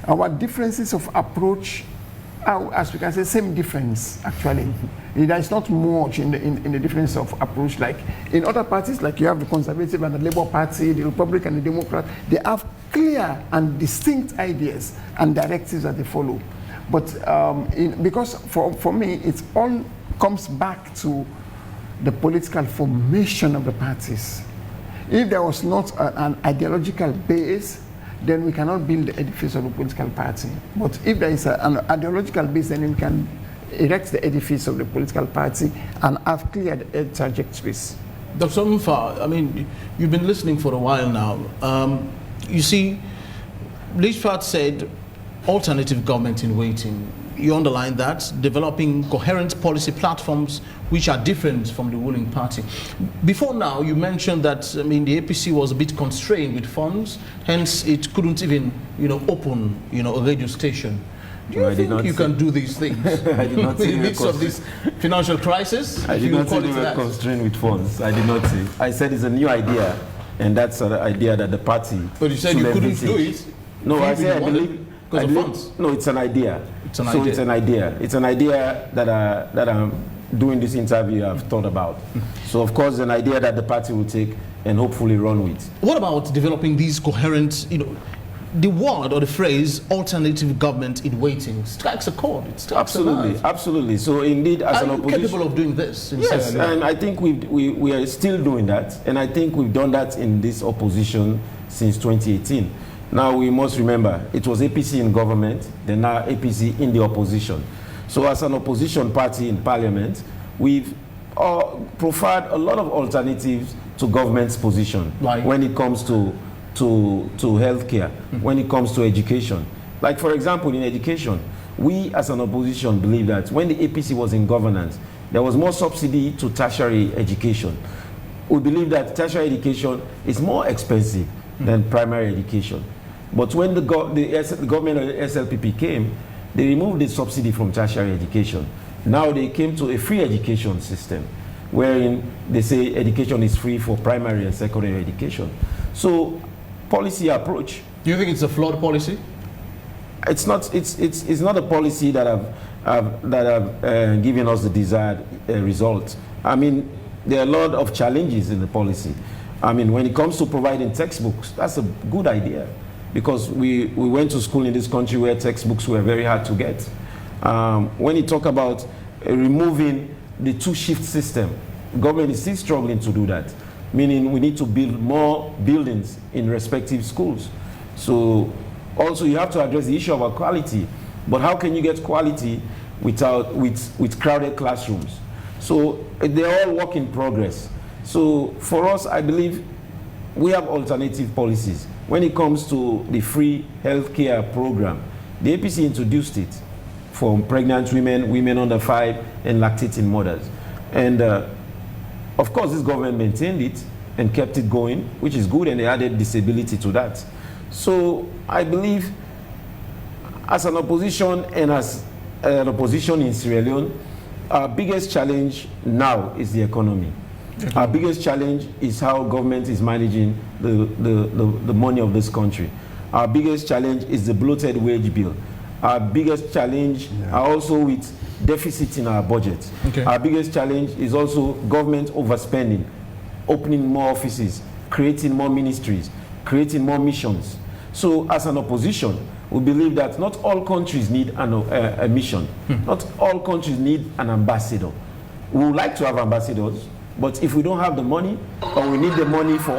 our differences of approach are, as we can say, same difference, actually. There is not much in the difference of approach. Like in other parties, like you have the Conservative and the Labour Party, the Republican and the Democrat, they have clear and distinct ideas and directives that they follow. But because for me, it all comes back to the political formation of the parties. If there was not an ideological base, then we cannot build the edifice of the political party. But if there is an ideological base, then we can erect the edifice of the political party and have clear trajectories. Dr. Mfa, I mean, you've been listening for a while now. You see, Lichfart said alternative government in waiting. you underline that, developing coherent policy platforms which are different from the ruling party. Before now, you mentioned that, I mean, the APC was a bit constrained with funds, hence it couldn't even, open, a radio station. Do you think you can do these things? I did not say in the midst of this financial crisis? I did not say we were constrained with funds. I did not say. I said it's a new idea, and that's an idea that the party. But you said you couldn't do it. No, I said I believe. Because of funds. No, it's an idea. It's an idea. It's an idea. It's an idea that I'm doing this interview. I've thought about. So of course, an idea that the party will take and hopefully run with. What about developing these coherent, the word or the phrase alternative government in waiting strikes a chord. It strikes a nerve. Absolutely. So indeed, as an opposition, capable of doing this? Yes, and I think we are still doing that, and I think we've done that in this opposition since 2018. Now we must remember, it was APC in government, then now APC in the opposition. So as an opposition party in parliament, we've profiled a lot of alternatives to government's position when it comes to healthcare, when it comes to education. Like for example, in education, we as an opposition believe that when the APC was in governance, there was more subsidy to tertiary education. We believe that tertiary education is more expensive than primary education. But when the government of the SLPP came, they removed the subsidy from tertiary education. Now they came to a free education system, wherein they say education is free for primary and secondary education. So, policy approach. Do you think it's a flawed policy? It's not. It's not a policy that have given us the desired result. I mean, there are a lot of challenges in the policy. I mean, when it comes to providing textbooks, that's a good idea, because we went to school in this country where textbooks were very hard to get. When you talk about removing the two-shift system, the government is still struggling to do that, meaning we need to build more buildings in respective schools. So also you have to address the issue of quality, but how can you get quality with crowded classrooms? So they're all work in progress. So for us, I believe we have alternative policies. When it comes to the free healthcare program, the APC introduced it for pregnant women, women under 5, and lactating mothers. And of course, this government maintained it and kept it going, which is good, and they added disability to that. So I believe as an opposition and as an opposition in Sierra Leone, our biggest challenge now is the economy. Our biggest challenge is how government is managing the money of this country. Our biggest challenge is the bloated wage bill. Our biggest challenge are also with deficits in our budget. Our biggest challenge is also government overspending, opening more offices, creating more ministries, creating more missions. So as an opposition, we believe that not all countries need a mission. Not all countries need an ambassador. We would like to have ambassadors, but if we don't have the money, or we need the money for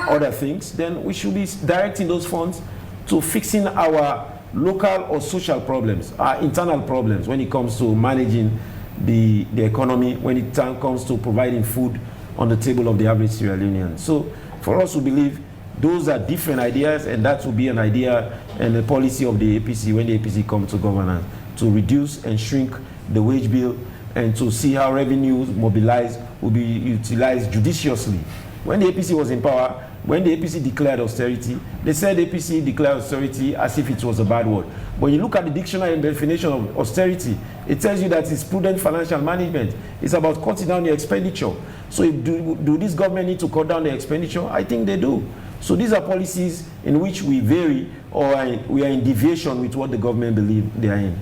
other things, then we should be directing those funds to fixing our local or social problems, our internal problems when it comes to managing the economy, when it comes to providing food on the table of the average Sierra Leonean. So for us, we believe those are different ideas, and that will be an idea and a policy of the APC when the APC comes to governance, to reduce and shrink the wage bill and to see how revenues mobilized will be utilized judiciously. When the APC was in power, when the APC declared austerity, they said APC declared austerity as if it was a bad word. When you look at the dictionary and definition of austerity, it tells you that it's prudent financial management. It's about cutting down the expenditure. So do this government need to cut down the expenditure? I think they do. So these are policies in which we vary, or we are in deviation with what the government believes they are in.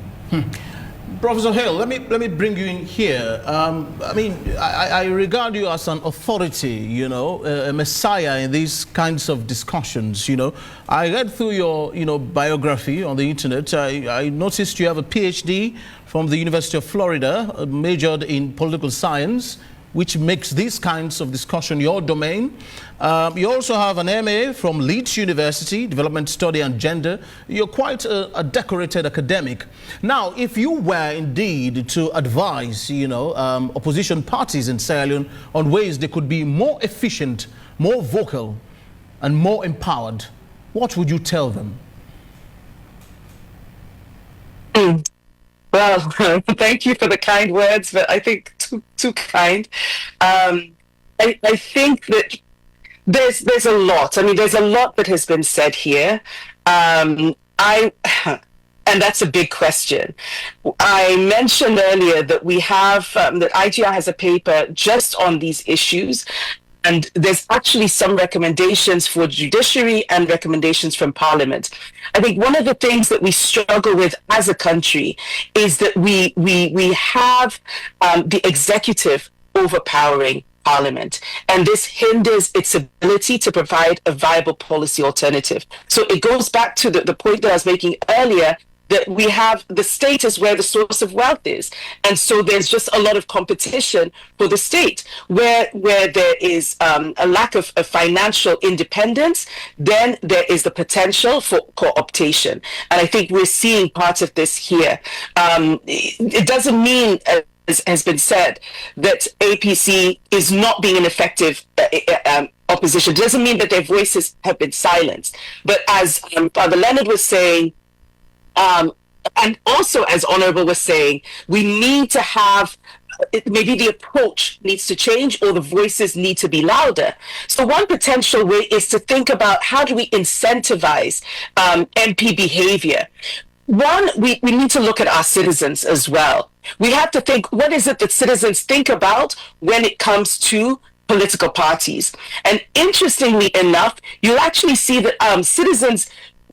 Professor Hale, let me bring you in here. I mean, I regard you as an authority, a messiah in these kinds of discussions. I read through your, biography on the internet. I noticed you have a PhD from the University of Florida, majored in political science, which makes these kinds of discussion your domain. You also have an MA from Leeds University, Development Study and Gender. You're quite a decorated academic. Now, if you were indeed to advise, opposition parties in Sierra Leone on ways they could be more efficient, more vocal, and more empowered, what would you tell them? Well, thank you for the kind words, but I think too kind. I think that there's a lot. I mean, there's a lot that has been said here. And that's a big question. I mentioned earlier that we have that IGR has a paper just on these issues. And there's actually some recommendations for judiciary and recommendations from parliament. I think one of the things that we struggle with as a country is that we have the executive overpowering parliament, and this hinders its ability to provide a viable policy alternative. So it goes back to the point that I was making earlier, that we have the state is where the source of wealth is. And so there's just a lot of competition for the state. Where there is a lack of financial independence, then there is the potential for co-optation. And I think we're seeing part of this here. It doesn't mean, as has been said, that APC is not being an effective opposition. It doesn't mean that their voices have been silenced. But as Father Leonard was saying, and also, as Honorable was saying, we need to have, maybe the approach needs to change, or the voices need to be louder. So one potential way is to think about, how do we incentivize MP behavior? One, we need to look at our citizens as well. We have to think, what is it that citizens think about when it comes to political parties? And interestingly enough, you'll actually see that citizens,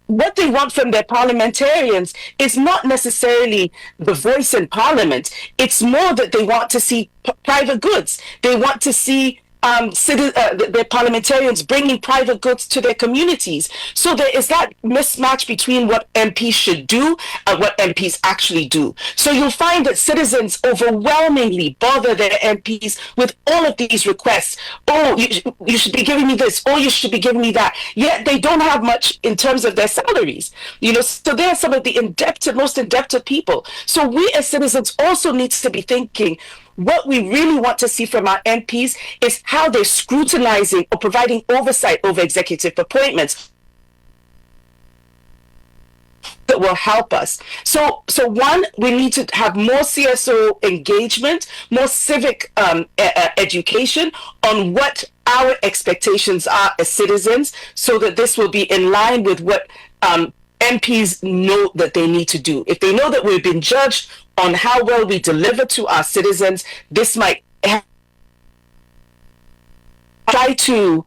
what they want from their parliamentarians is not necessarily the voice in parliament. It's more that they want to see private goods. They want to see their parliamentarians bringing private goods to their communities. So there is that mismatch between what MPs should do and what MPs actually do. So you'll find that citizens overwhelmingly bother their MPs with all of these requests. Oh, you should be giving me this. Oh, you should be giving me that. Yet they don't have much in terms of their salaries. So they're some of the most indebted people. So we as citizens also need to be thinking, what we really want to see from our MPs is how they're scrutinizing or providing oversight over executive appointments that will help us. So one, we need to have more CSO engagement, more civic education on what our expectations are as citizens, so that this will be in line with what MPs know that they need to do. If they know that we've been judged on how well we deliver to our citizens, this might try to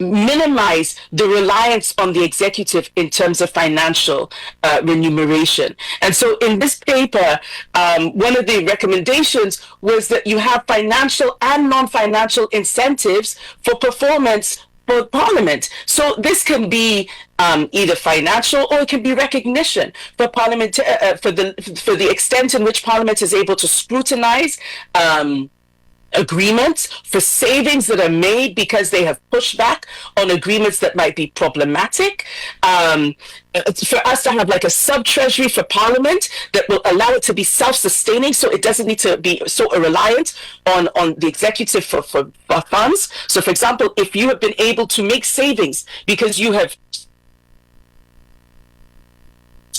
minimize the reliance on the executive in terms of financial remuneration. And so in this paper, one of the recommendations was that you have financial and non-financial incentives for performance for Parliament. So this can be either financial, or it can be recognition for Parliament, for the extent in which Parliament is able to scrutinize agreements, for savings that are made because they have pushed back on agreements that might be problematic, for us to have like a sub-treasury for Parliament that will allow it to be self-sustaining, so it doesn't need to be so reliant on the executive for funds. So for example, if you have been able to make savings because you have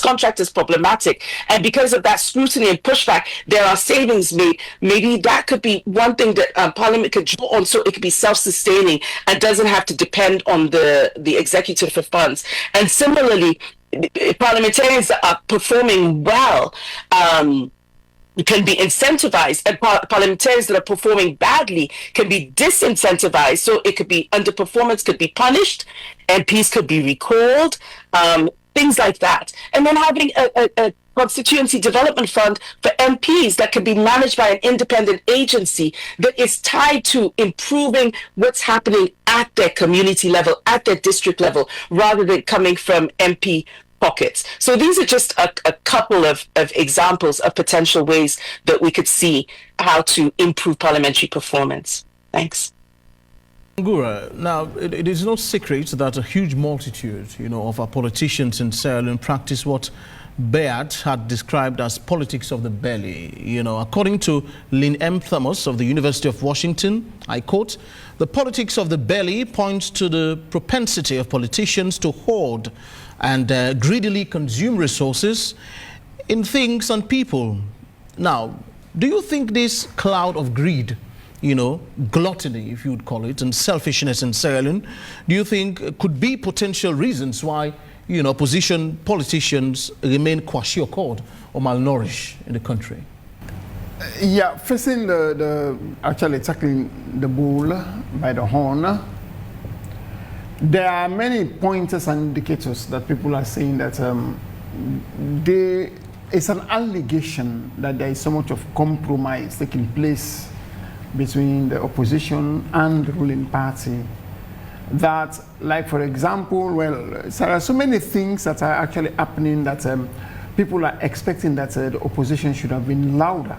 contract is problematic, and because of that scrutiny and pushback, there are savings made. Maybe that could be one thing that Parliament could draw on, so it could be self-sustaining and doesn't have to depend on the executive for funds. And similarly, parliamentarians that are performing well can be incentivized, and parliamentarians that are performing badly can be disincentivized. So it could be underperformance could be punished, MPs could be recalled, things like that. And then having a constituency development fund for MPs that can be managed by an independent agency that is tied to improving what's happening at their community level, at their district level, rather than coming from MP pockets. So these are just a couple of examples of potential ways that we could see how to improve parliamentary performance. Thanks. Ngura, now it is no secret that a huge multitude, of our politicians in Sierra Leone practice what Bayard had described as politics of the belly. According to Lynn M. Thomas of the University of Washington, I quote, "The politics of the belly points to the propensity of politicians to hoard and greedily consume resources in things and people. Now, do you think this cloud of greed, you know, gluttony, if you would call it, and selfishness in Sierra Leone, do you think could be potential reasons why, you know, opposition politicians remain kwashiorkor or malnourished in the country? Yeah, facing actually tackling the bull by the horn, there are many pointers and indicators that people are saying that it's an allegation that there is so much of compromise taking place between the opposition and the ruling party that, like for example, well, there are so many things that are actually happening that people are expecting that the opposition should have been louder.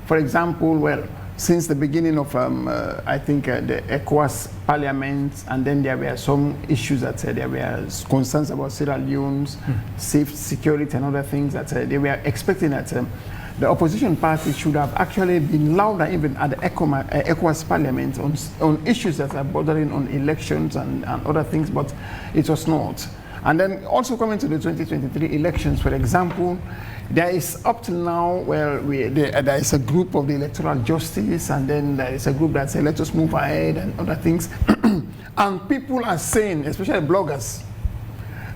For example, well, since the beginning of, I think, the ECOWAS parliament, and then there were some issues that there were concerns about Sierra Leone's safety, security, and other things that they were expecting that the opposition party should have actually been louder even at the ECOWAS parliament on issues that are bordering on elections and other things, but it was not. And then also coming to the 2023 elections, for example, there is up till now, well, there is a group of the electoral justice, and then there is a group that says, let us move ahead and other things. And people are saying, especially bloggers,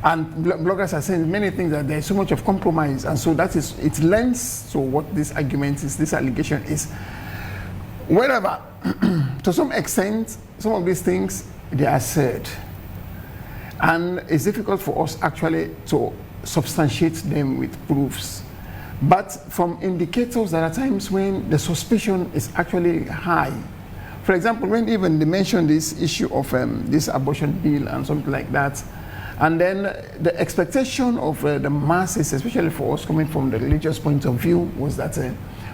and bloggers are saying many things, that there is so much of compromise. And so that is, it lends to what this argument is, this allegation is. Wherever, to some extent, some of these things, they are said. And it's difficult for us actually to substantiate them with proofs. But from indicators, there are times when the suspicion is actually high. For example, when even they mentioned this issue of this abortion bill and something like that, and then the expectation of the masses, especially for us coming from the religious point of view, was that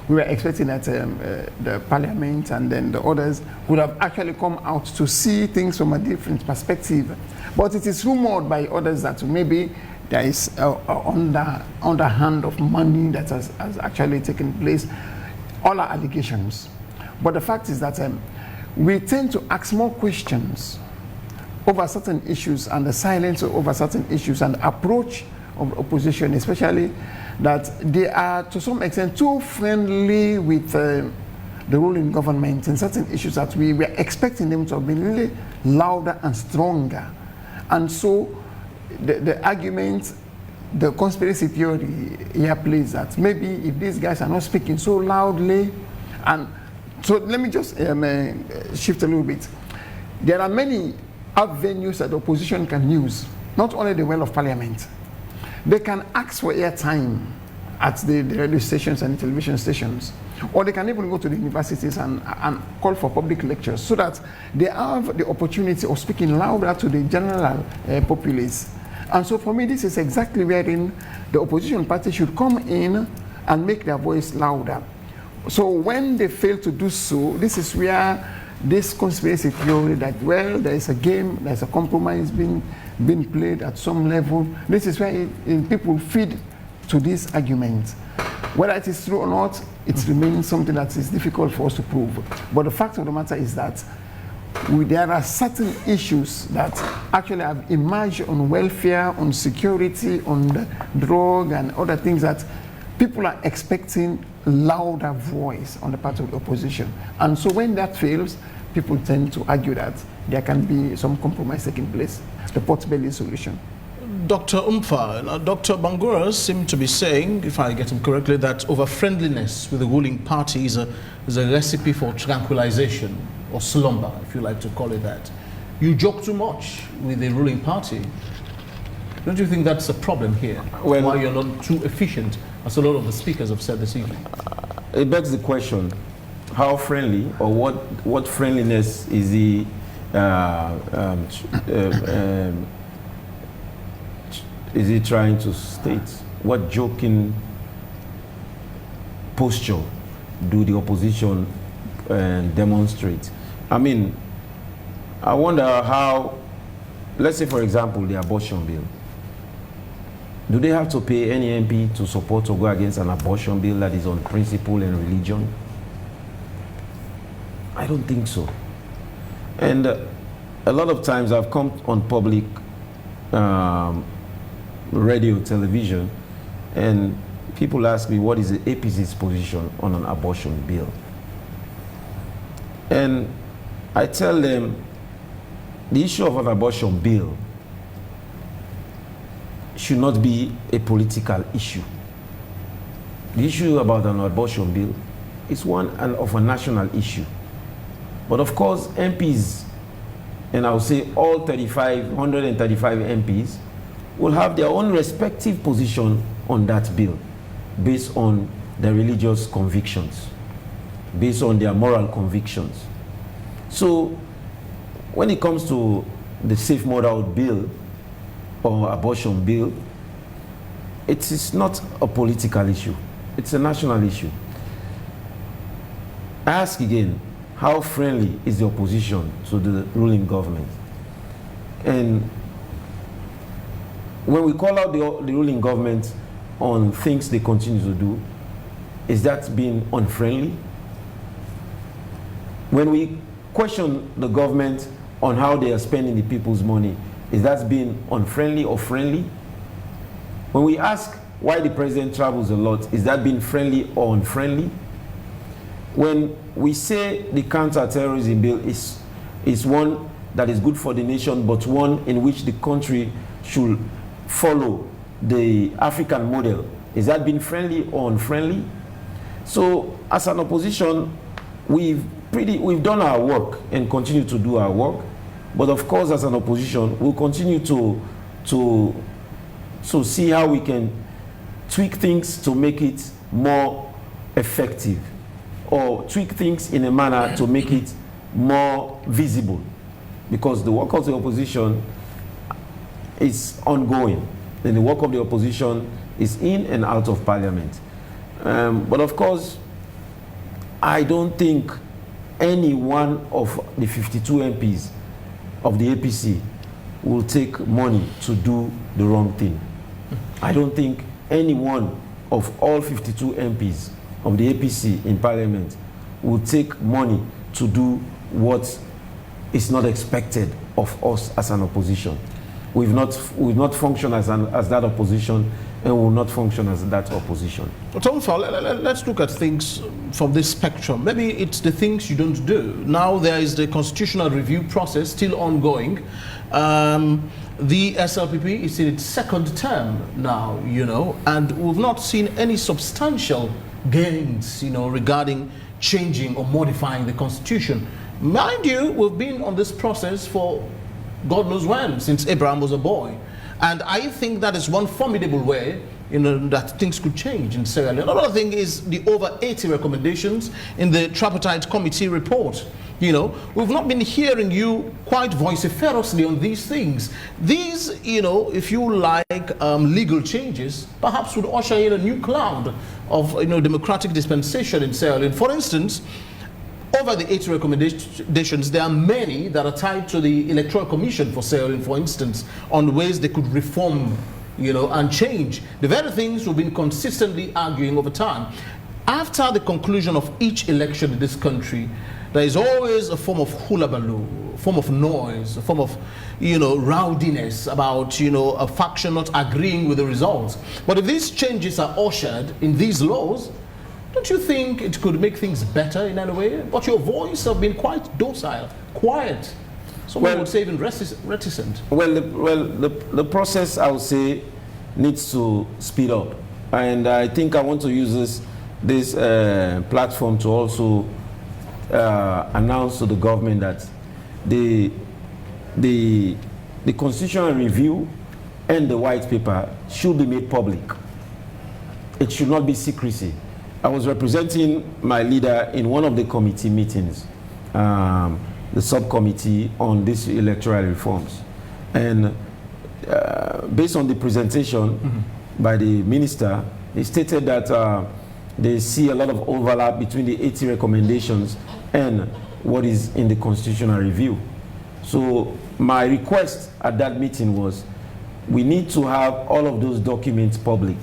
we were expecting that the parliament and then the others would have actually come out to see things from a different perspective. But it is rumored by others that maybe there is underhand of money that has actually taken place. All are allegations. But the fact is that we tend to ask more questions over certain issues, and the silence over certain issues, and the approach of opposition, especially that they are to some extent too friendly with the ruling government in certain issues that we were expecting them to have been really louder and stronger. And so the argument, the conspiracy theory here plays that maybe if these guys are not speaking so loudly, and so let me just shift a little bit. There are many avenues that the opposition can use, not only the well of parliament. They can ask for airtime at the radio stations and television stations, or they can even go to the universities and call for public lectures, so that they have the opportunity of speaking louder to the general populace. And so for me, this is exactly wherein the opposition party should come in and make their voice louder. So when they fail to do so, this is where this conspiracy theory that, well, there is a game, there's a compromise being played at some level, this is where people feed to this argument. Whether it is true or not, it remains something that is difficult for us to prove. But the fact of the matter is that there are certain issues that actually have emerged on welfare, on security, on the drug and other things that people are expecting louder voice on the part of the opposition. And so when that fails, people tend to argue that there can be some compromise taking place, the pot-belly solution. Dr. Umfa, Dr. Bangura seemed to be saying, if I get him correctly, that over-friendliness with the ruling party is a recipe for tranquilization or slumber, if you like to call it that. You joke too much with the ruling party. Don't you think that's a problem here? Well, why you're not too efficient, as a lot of the speakers have said this evening? It begs the question, how friendly, or what friendliness is he trying to state? What joking posture do the opposition demonstrate? I mean, I wonder how, let's say for example, the abortion bill. Do they have to pay any MP to support or go against an abortion bill that is on principle and religion? I don't think so. And a lot of times I've come on public radio, television, and people ask me what is the APC's position on an abortion bill. And I tell them the issue of an abortion bill should not be a political issue. The issue about an abortion bill is one of a national issue. But of course, MPs, and I'll say all 135 MPs, will have their own respective position on that bill based on their religious convictions, based on their moral convictions. So when it comes to the safe motherhood bill or abortion bill, it is not a political issue. It's a national issue. I ask again, how friendly is the opposition to the ruling government? And when we call out the ruling government on things they continue to do, is that being unfriendly? When we question the government on how they are spending the people's money, is that being unfriendly or friendly? When we ask why the president travels a lot, is that being friendly or unfriendly? When we say the counter-terrorism bill is one that is good for the nation, but one in which the country should follow the African model, is that being friendly or unfriendly? So as an opposition, we've done our work and continue to do our work. But of course, as an opposition, we'll continue to see how we can tweak things to make it more effective, or tweak things in a manner to make it more visible. Because the work of the opposition is ongoing, and the work of the opposition is in and out of parliament. But of course, I don't think any one of the 52 MPs of the APC will take money to do the wrong thing. I don't think any one of all 52 MPs of the APC in parliament will take money to do what is not expected of us as an opposition. We've not functioned as that opposition, and will not function as that opposition. Let's look at things from this spectrum. Maybe it's the things you don't do. Now there is the constitutional review process still ongoing. The SLPP is in its second term now, and we've not seen any substantial gains, regarding changing or modifying the constitution. Mind you, we've been on this process for God knows when, since Abraham was a boy. And I think that is one formidable way, that things could change in Sierra Leone. Another thing is the over 80 recommendations in the tripartite committee report. We've not been hearing you quite vociferously on these things. These, if you like, legal changes, perhaps would usher in a new cloud of, democratic dispensation in Sierra Leone. For instance, over the 80 recommendations, there are many that are tied to the Electoral Commission for Sierra Leone, for instance, on ways they could reform, and change the very things we've been consistently arguing over time. After the conclusion of each election in this country, there is always a form of hullabaloo, a form of noise, a form of, rowdiness about, a faction not agreeing with the results. But if these changes are ushered in these laws, don't you think it could make things better in any way? But your voice has been quite docile, quiet. Someone would say even reticent. Well, the process, I would say, needs to speed up. And I think I want to use this platform to also announce to the government that the constitutional review and the white paper should be made public. It should not be secrecy. I was representing my leader in one of the committee meetings, the subcommittee on these electoral reforms. And based on the presentation by the minister, he stated that they see a lot of overlap between the 80 recommendations and what is in the constitutional review. So my request at that meeting was, we need to have all of those documents public,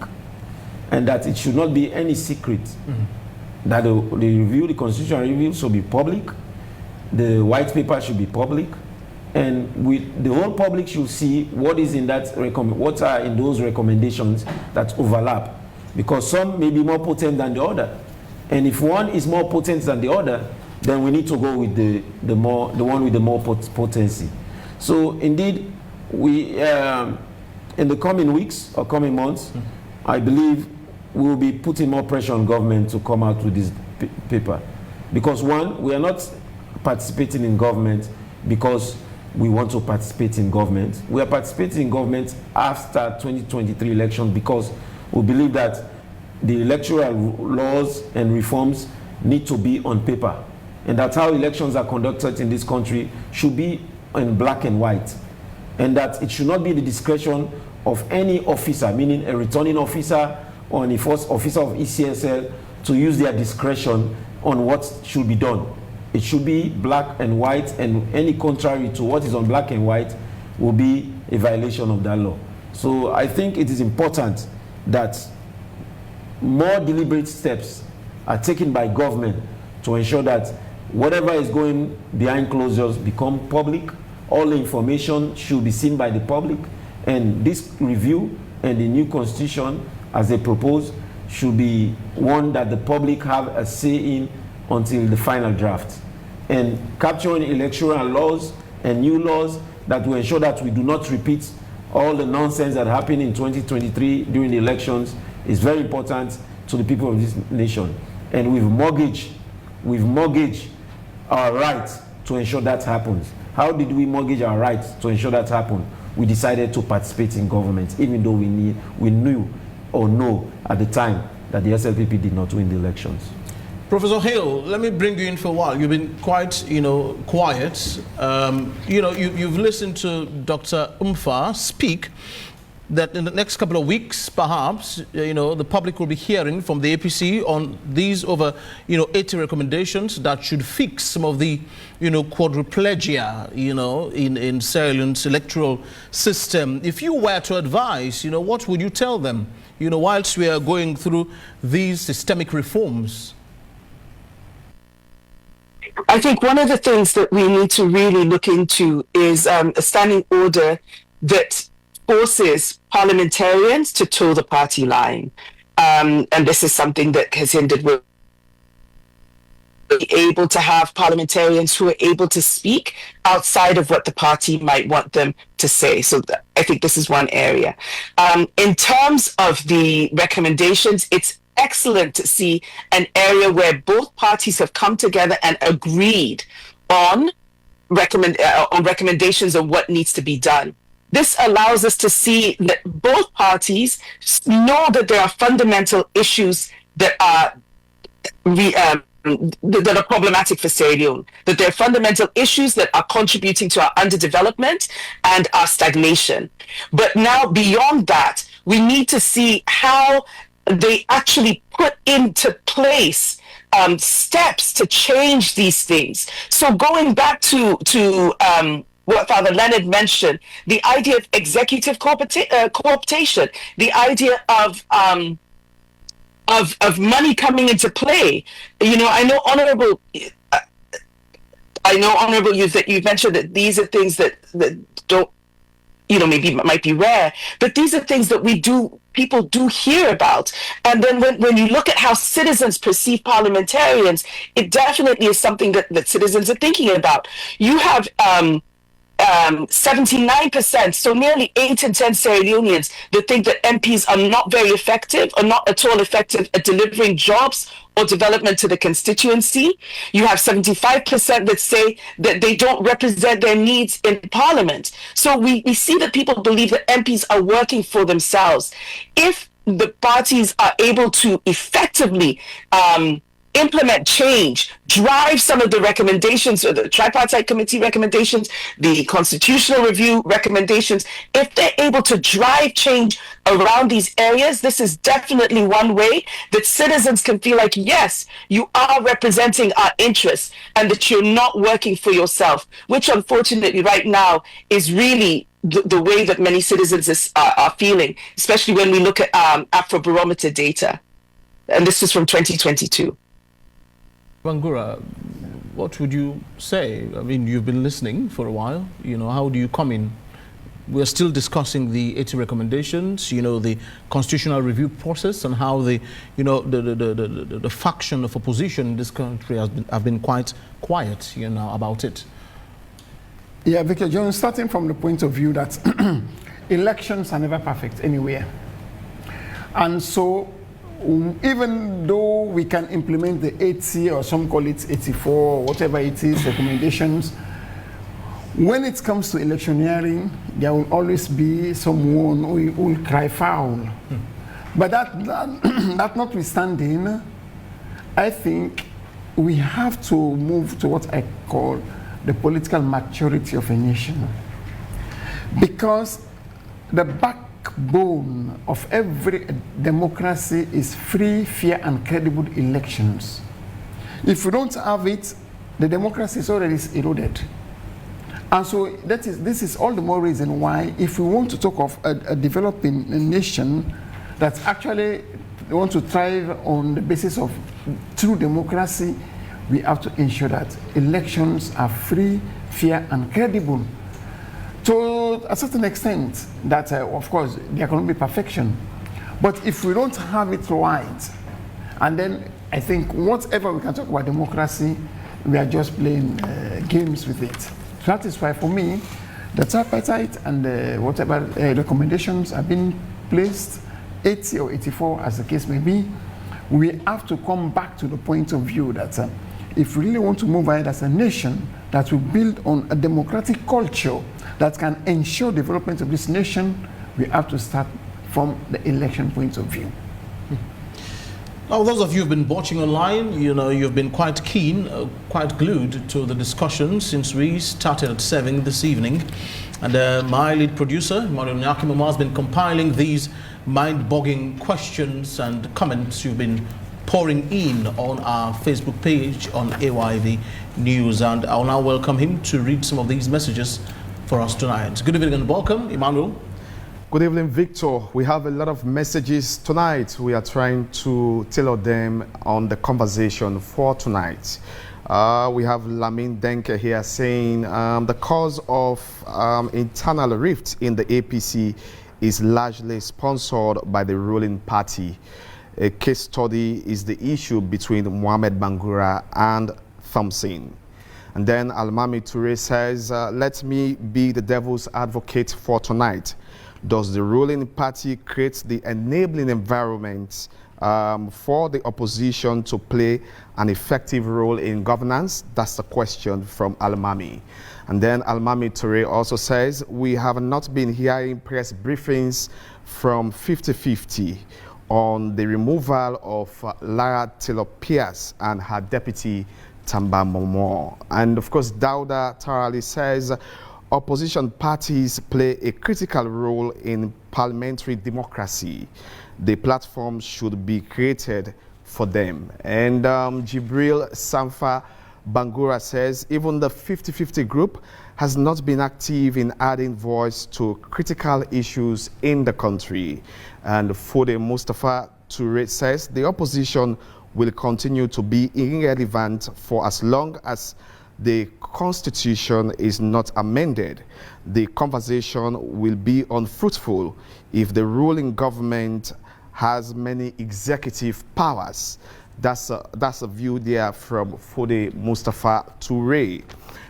and that it should not be any secret. That the constitutional review should be public, the white paper should be public, and the whole public should see what is in that what are in those recommendations that overlap. because some may be more potent than the other. And if one is more potent than the other, then we need to go with the one with the more potency. So indeed, we in the coming weeks or coming months, I believe we will be putting more pressure on government to come out with this paper, because one, we are not participating in government because we want to participate in government. We are participating in government after 2023 elections because we believe that the electoral laws and reforms need to be on paper. And that's how elections are conducted in this country, should be in black and white. And that it should not be the discretion of any officer, meaning a returning officer or an officer of ECSL, to use their discretion on what should be done. It should be black and white, and any contrary to what is on black and white will be a violation of that law. So I think it is important that more deliberate steps are taken by government to ensure that whatever is going behind closed doors become public. All the information should be seen by the public, and this review and the new constitution as they propose should be one that the public have a say in until the final draft. And capturing electoral laws and new laws that will ensure that we do not repeat all the nonsense that happened in 2023 during the elections is very important to the people of this nation. And we've mortgaged our rights to ensure that happens. How did we mortgage our rights to ensure that happened? We decided to participate in government, even though we knew or know at the time that the SLPP did not win the elections. Professor Hale, let me bring you in for a while. You've been quite, quiet. You've listened to Dr. Umfa speak that in the next couple of weeks, perhaps, the public will be hearing from the APC on these over, 80 recommendations that should fix some of the, quadriplegia, in Sierra Leone's electoral system. If you were to advise, what would you tell them, whilst we are going through these systemic reforms? I think one of the things that we need to really look into is a standing order that forces parliamentarians to toe the party line. And this is something that has hindered with able to have parliamentarians who are able to speak outside of what the party might want them to say. So I think this is one area. In terms of the recommendations, it's excellent to see an area where both parties have come together and agreed on recommendations on what needs to be done. This allows us to see that both parties know that there are fundamental issues that are problematic for Sierra Leone, that there are fundamental issues that are contributing to our underdevelopment and our stagnation. But now beyond that, we need to see how they actually put into place steps to change these things. So going back to what Father Leonard mentioned, the idea of executive co-optation, the idea of money coming into play. I know, Honorable Youth, that you mentioned that these are things that don't, maybe might be rare, but these are things that people do hear about. And then when you look at how citizens perceive parliamentarians, it definitely is something that citizens are thinking about. You have 79%, so nearly 8 in 10 Sierra Leoneans that think that MPs are not very effective or not at all effective at delivering jobs or development to the constituency. You have 75% that say that they don't represent their needs in Parliament. So we see that people believe that MPs are working for themselves. If the parties are able to effectively implement change, drive some of the recommendations, or the tripartite committee recommendations, the constitutional review recommendations, if they're able to drive change around these areas, this is definitely one way that citizens can feel like, yes, you are representing our interests and that you're not working for yourself, which unfortunately right now is really the way that many citizens are feeling, especially when we look at Afrobarometer data. And this is from 2022. Bangura, what would you say? I mean, you've been listening for a while. How do you come in we're still discussing the 80 recommendations, you know, the constitutional review process, and how the, you know, the faction of opposition in this country have been quite quiet, you know, about it. Yeah, Victor Jones, starting from the point of view that elections are never perfect anywhere. And so, even though we can implement the 80, or some call it 84, whatever it is, recommendations, when it comes to electioneering, there will always be someone who will cry foul. But that notwithstanding, I think we have to move to what I call the political maturity of a nation. Because the backbone of every democracy is free, fair, and credible elections. If we don't have it, the democracy is already eroded. And so this is all the more reason why, if we want to talk of a developing nation that actually want to thrive on the basis of true democracy, we have to ensure that elections are free, fair, and credible. To a certain extent, that of course there cannot be perfection, but if we don't have it right, and then I think whatever we can talk about democracy, we are just playing games with it. So that is why, for me, the tripartite and whatever recommendations have been placed, 80 or 84 as the case may be, we have to come back to the point of view that if we really want to move ahead as a nation that will build on a democratic culture that can ensure development of this nation, we have to start from the election point of view. Now, those of you who've been watching online, you know, you've been quite keen, quite glued to the discussion since we started at 7 this evening. And my lead producer, Emmanuel Nyakimoma, has been compiling these mind-boggling questions and comments you've been pouring in on our Facebook page on AYV News. And I'll now welcome him to read some of these messages for us tonight. Good evening and welcome, Emmanuel. Good evening, Victor. We have a lot of messages tonight. We are trying to tailor them on the conversation for tonight. We have Lamin Denke here saying the cause of internal rift in the APC is largely sponsored by the ruling party. A case study is the issue between Mohamed Bangura and Thompson. And then Almami Toure says, let me be the devil's advocate for tonight. Does the ruling party create the enabling environment for the opposition to play an effective role in governance? That's the question from Almami. And then Almami Toure also says, we have not been hearing press briefings from 50-50 on the removal of Lara Taylor-Pierce and her deputy Tamba Momo. And of course, Dauda Tarali says, opposition parties play a critical role in parliamentary democracy. The platform should be created for them. And Jibril Samfa Bangura says, even the 50-50 group has not been active in adding voice to critical issues in the country. And Fode Mustafa Toure says, the opposition will continue to be irrelevant for as long as the Constitution is not amended. The conversation will be unfruitful if the ruling government has many executive powers. That's a view there from Fode Mustafa Toure.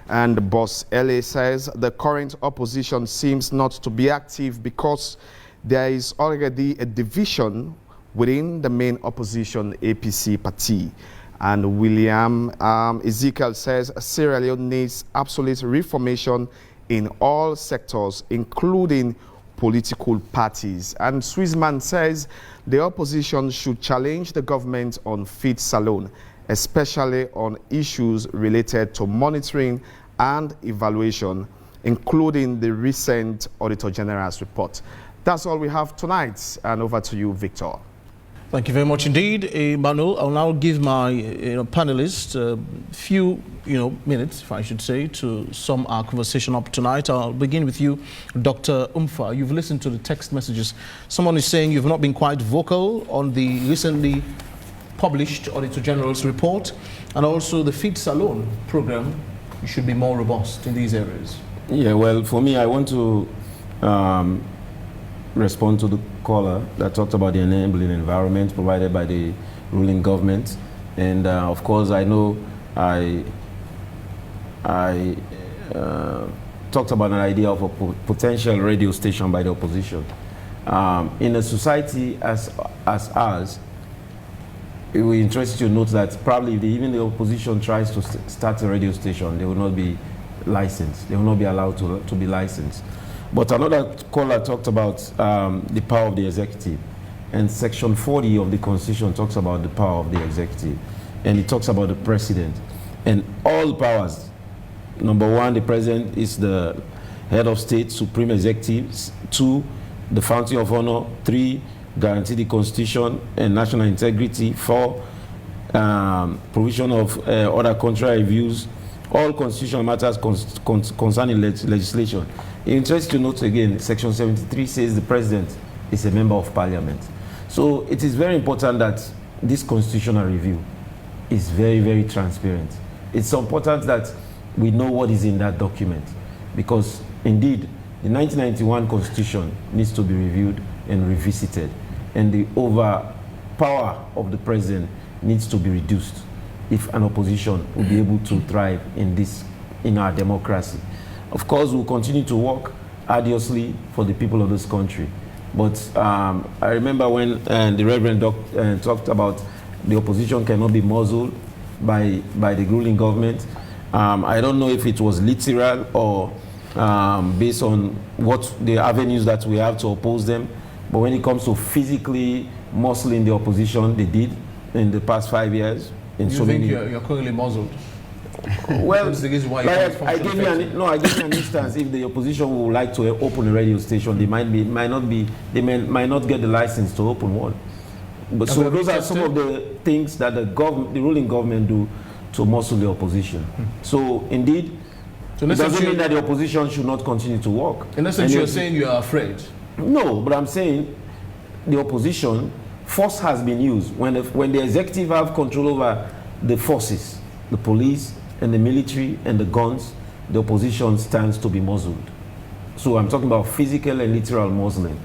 And Boss LA says the current opposition seems not to be active because there is already a division within the main opposition APC party. And William Ezekiel says Sierra Leone needs absolute reformation in all sectors, including political parties. And Swissman says the opposition should challenge the government on feed salon, especially on issues related to monitoring and evaluation, including the recent Auditor General's report. That's all we have tonight, and over to you, Victor. Thank you very much indeed, Emmanuel. I'll now give my panelists a few minutes, if I should say, to sum our conversation up tonight. I'll begin with you, Dr. Umfa. You've listened to the text messages. Someone is saying you've not been quite vocal on the recently published Auditor General's report, and also the Feed Salon program. You should be more robust in these areas. Yeah, well, for me, I want to respond to the caller that talked about the enabling environment provided by the ruling government. And of course, I know I talked about an idea of a potential radio station by the opposition. In a society as ours, it will interest you to note that probably if even the opposition tries to start a radio station, they will not be licensed. They will not be allowed to be licensed. But another caller talked about the power of the executive. And Section 40 of the Constitution talks about the power of the executive. And it talks about the president. And all powers. Number one, the president is the head of state, supreme executive. 2, the fountain of honor. 3, guarantee the constitution and national integrity. 4, provision of other contrary views. All constitutional matters concerning legislation. It interests to note again, Section 73 says the president is a member of parliament. So it is very important that this constitutional review is very, very transparent. It's important that we know what is in that document, because indeed the 1991 constitution needs to be reviewed and revisited, and the overpower of the president needs to be reduced if an opposition will be able to thrive in our democracy. Of course, we'll continue to work arduously for the people of this country. But I remember when the Reverend talked about the opposition cannot be muzzled by the ruling government. I don't know if it was literal or based on what the avenues that we have to oppose them. But when it comes to physically muzzling the opposition, they did in the past 5 years. You think you're currently muzzled? Well, that's the reason why I gave you an instance. If the opposition would like to open a radio station, they might not get the license to open one. But so those are some of the things that the ruling government do to muzzle the opposition. So indeed, it doesn't mean that the opposition should not continue to work. In essence, you're saying you are afraid. No, but I'm saying the opposition, force has been used. When the executive have control over the forces, the police and the military and the guns, the opposition stands to be muzzled. So I'm talking about physical and literal muzzling.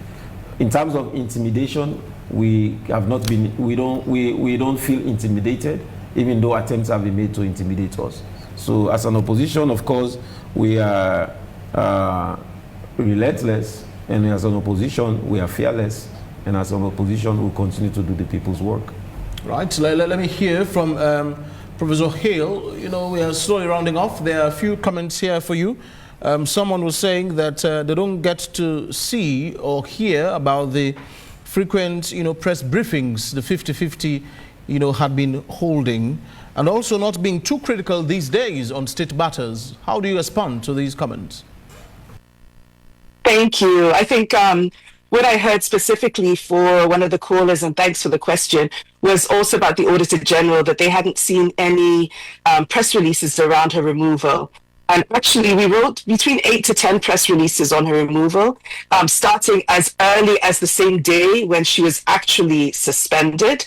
In terms of intimidation, we don't feel intimidated, even though attempts have been made to intimidate us. So as an opposition, of course, we are relentless, and as an opposition, we are fearless, and as an opposition, we'll continue to do the people's work. Right, let me hear from Professor Hale. You know, we are slowly rounding off. There are a few comments here for you. Someone was saying that they don't get to see or hear about the frequent, press briefings the 50-50, had been holding, and also not being too critical these days on state matters. How do you respond to these comments? Thank you. I think what I heard specifically for one of the callers, and thanks for the question, was also about the Auditor General, that they hadn't seen any press releases around her removal. And actually, we wrote between 8 to 10 press releases on her removal, starting as early as the same day when she was actually suspended.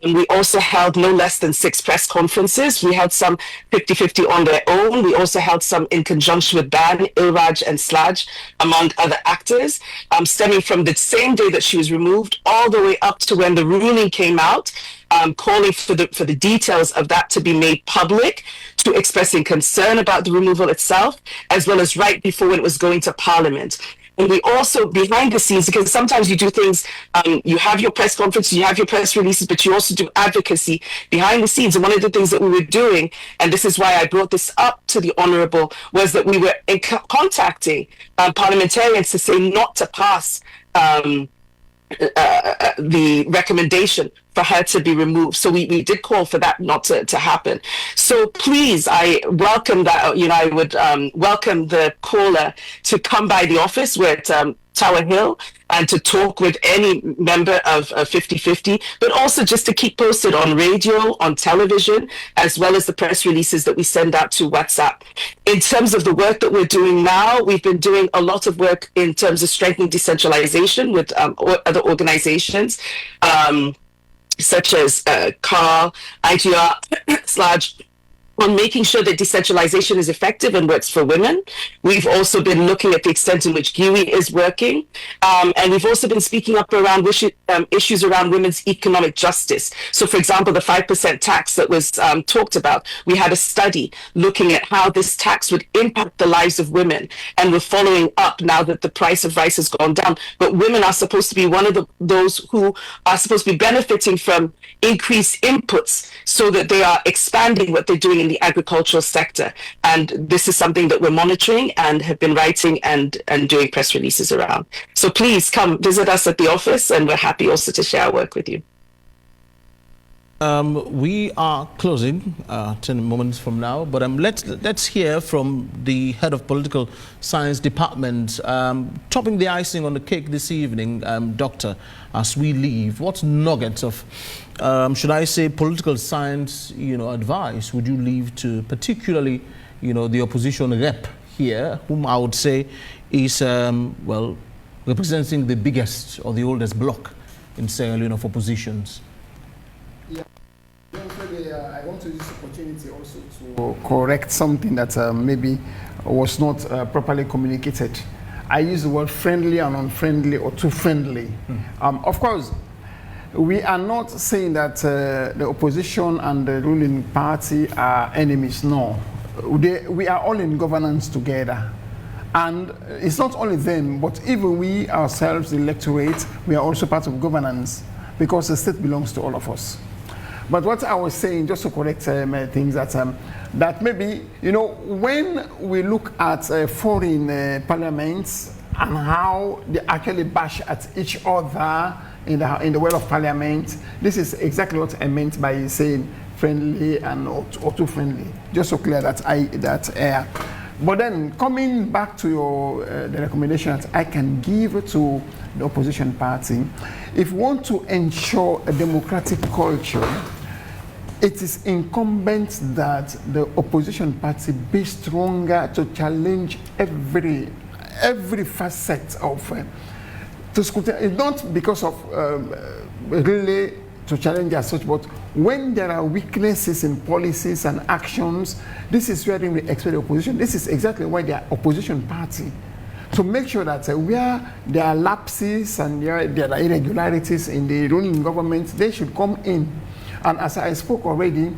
We also held no less than 6 press conferences. We held some 50-50 on their own. We also held some in conjunction with Dan, Ilraj, and Slaj, among other actors, stemming from the same day that she was removed all the way up to when the ruling came out, calling for the details of that to be made public, to expressing concern about the removal itself, as well as right before when it was going to Parliament. And we also, behind the scenes, because sometimes you do things, you have your press conference, you have your press releases, but you also do advocacy behind the scenes. And one of the things that we were doing, and this is why I brought this up to the Honourable, was that we were contacting parliamentarians to say not to pass the recommendation for her to be removed. So we did call for that not to happen. So please, I welcome that, I would welcome the caller to come by the office. We're at Tower Hill, and to talk with any member of 50-50, but also just to keep posted on radio, on television, as well as the press releases that we send out to WhatsApp. In terms of the work that we're doing now, we've been doing a lot of work in terms of strengthening decentralization with other organizations, such as CAR, IGR, Sludge, on making sure that decentralization is effective and works for women. We've also been looking at the extent in which GUI is working. And we've also been speaking up around issues around women's economic justice. So, for example, the 5% tax that was talked about, we had a study looking at how this tax would impact the lives of women. And we're following up now that the price of rice has gone down. But women are supposed to be one of those who are supposed to be benefiting from increased inputs so that they are expanding what they're doing in the agricultural sector. And this is something that we're monitoring and have been writing and doing press releases around. So please come visit us at the office, and we're happy also to share our work with you. We are closing 10 moments from now, but let's hear from the head of political science department, topping the icing on the cake this evening, Doctor, as we leave. What nuggets of, should I say, political science, advice would you leave to particularly, the opposition rep here, whom I would say is, well, representing the biggest or the oldest bloc in Sierra Leone of oppositions? Yeah. I want to use this opportunity also to correct something that maybe was not properly communicated. I use the word friendly and unfriendly, or too friendly. Of course, we are not saying that the opposition and the ruling party are enemies. No, we are all in governance together. And it's not only them, but even we ourselves, the electorate, we are also part of governance, because the state belongs to all of us. But what I was saying, just to correct things, that maybe, when we look at foreign parliaments and how they actually bash at each other in the world of parliament, this is exactly what I meant by saying friendly and or too friendly. Just to clear that air. But then coming back to the recommendation that I can give to the opposition party, if we want to ensure a democratic culture, it is incumbent that the opposition party be stronger to challenge every facet of to scrutinize, not because of really to challenge as such, but when there are weaknesses in policies and actions, this is where we expect the opposition. This is exactly why they are opposition party. To make sure that where there are lapses and there are irregularities in the ruling government, they should come in. And as I spoke already,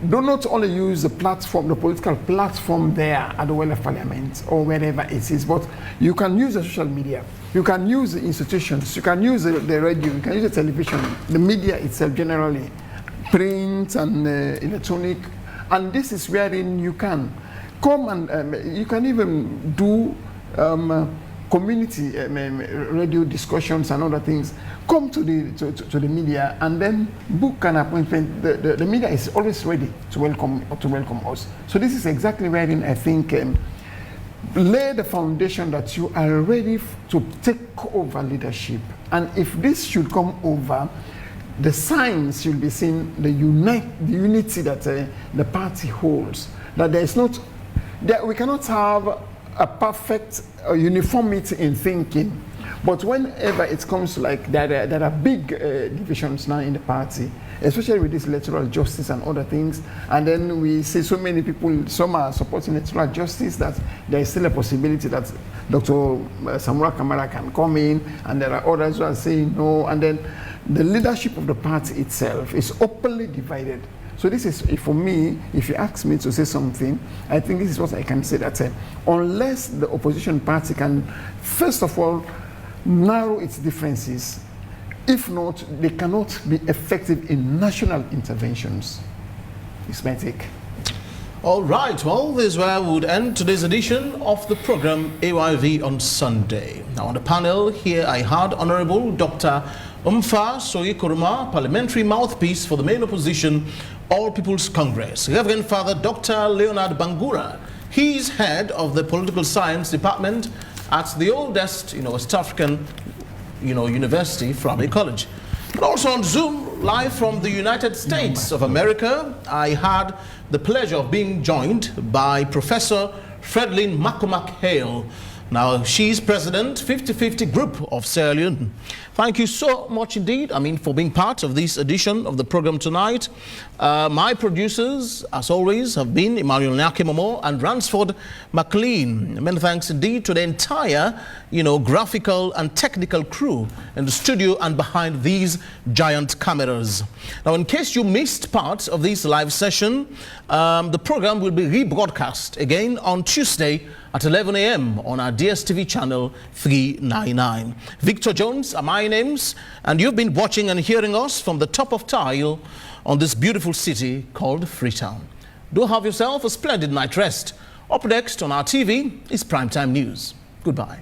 do not only use the platform, the political platform there at the well of parliament or wherever it is, but you can use the social media, you can use the institutions, you can use the radio, you can use the television, the media itself generally, print and electronic, and this is wherein you can come and you can even do community radio discussions and other things. Come to the media and then book an appointment. The media is always ready to welcome us. So this is exactly wherein I think lay the foundation that you are ready to take over leadership. And if this should come over, the signs you'll be seeing the unity that the party holds. That there is not, that we cannot have a perfect uniformity in thinking, but whenever it comes to like there are big divisions now in the party, especially with this electoral justice and other things, and then we see so many people, some are supporting electoral justice, that there is still a possibility that Dr. Samura Kamara can come in, and there are others who are saying no, and then the leadership of the party itself is openly divided. So this is, for me, if you ask me to say something, I think this is what I can say, that unless the opposition party can, first of all, narrow its differences, if not, they cannot be effective in national interventions. It's my take. All right, well, this is where we would end today's edition of the program AYV on Sunday. Now on the panel here I had Honorable Dr. Umfa Soyi-Kuruma, parliamentary mouthpiece for the main opposition, All People's Congress. Reverend Father Dr. Leonard Bangura, he's head of the political science department at the oldest, West African, university, Framley College. But also on Zoom, live from the United States of America, I had the pleasure of being joined by Professor Fredlin Macomack Hale, Now, she's president, 50-50 Group of Sierra Leone. Thank you so much indeed, for being part of this edition of the program tonight. My producers, as always, have been Emmanuel Nyakimomo and Ransford McLean. Many thanks indeed to the entire, graphical and technical crew in the studio and behind these giant cameras. Now, in case you missed part of this live session, the program will be rebroadcast again on Tuesday at 11 a.m. on our DSTV channel 399. Victor Jones are my names, and you've been watching and hearing us from the top of Tile on this beautiful city called Freetown. Do have yourself a splendid night rest. Up next on our TV is Primetime News. Goodbye.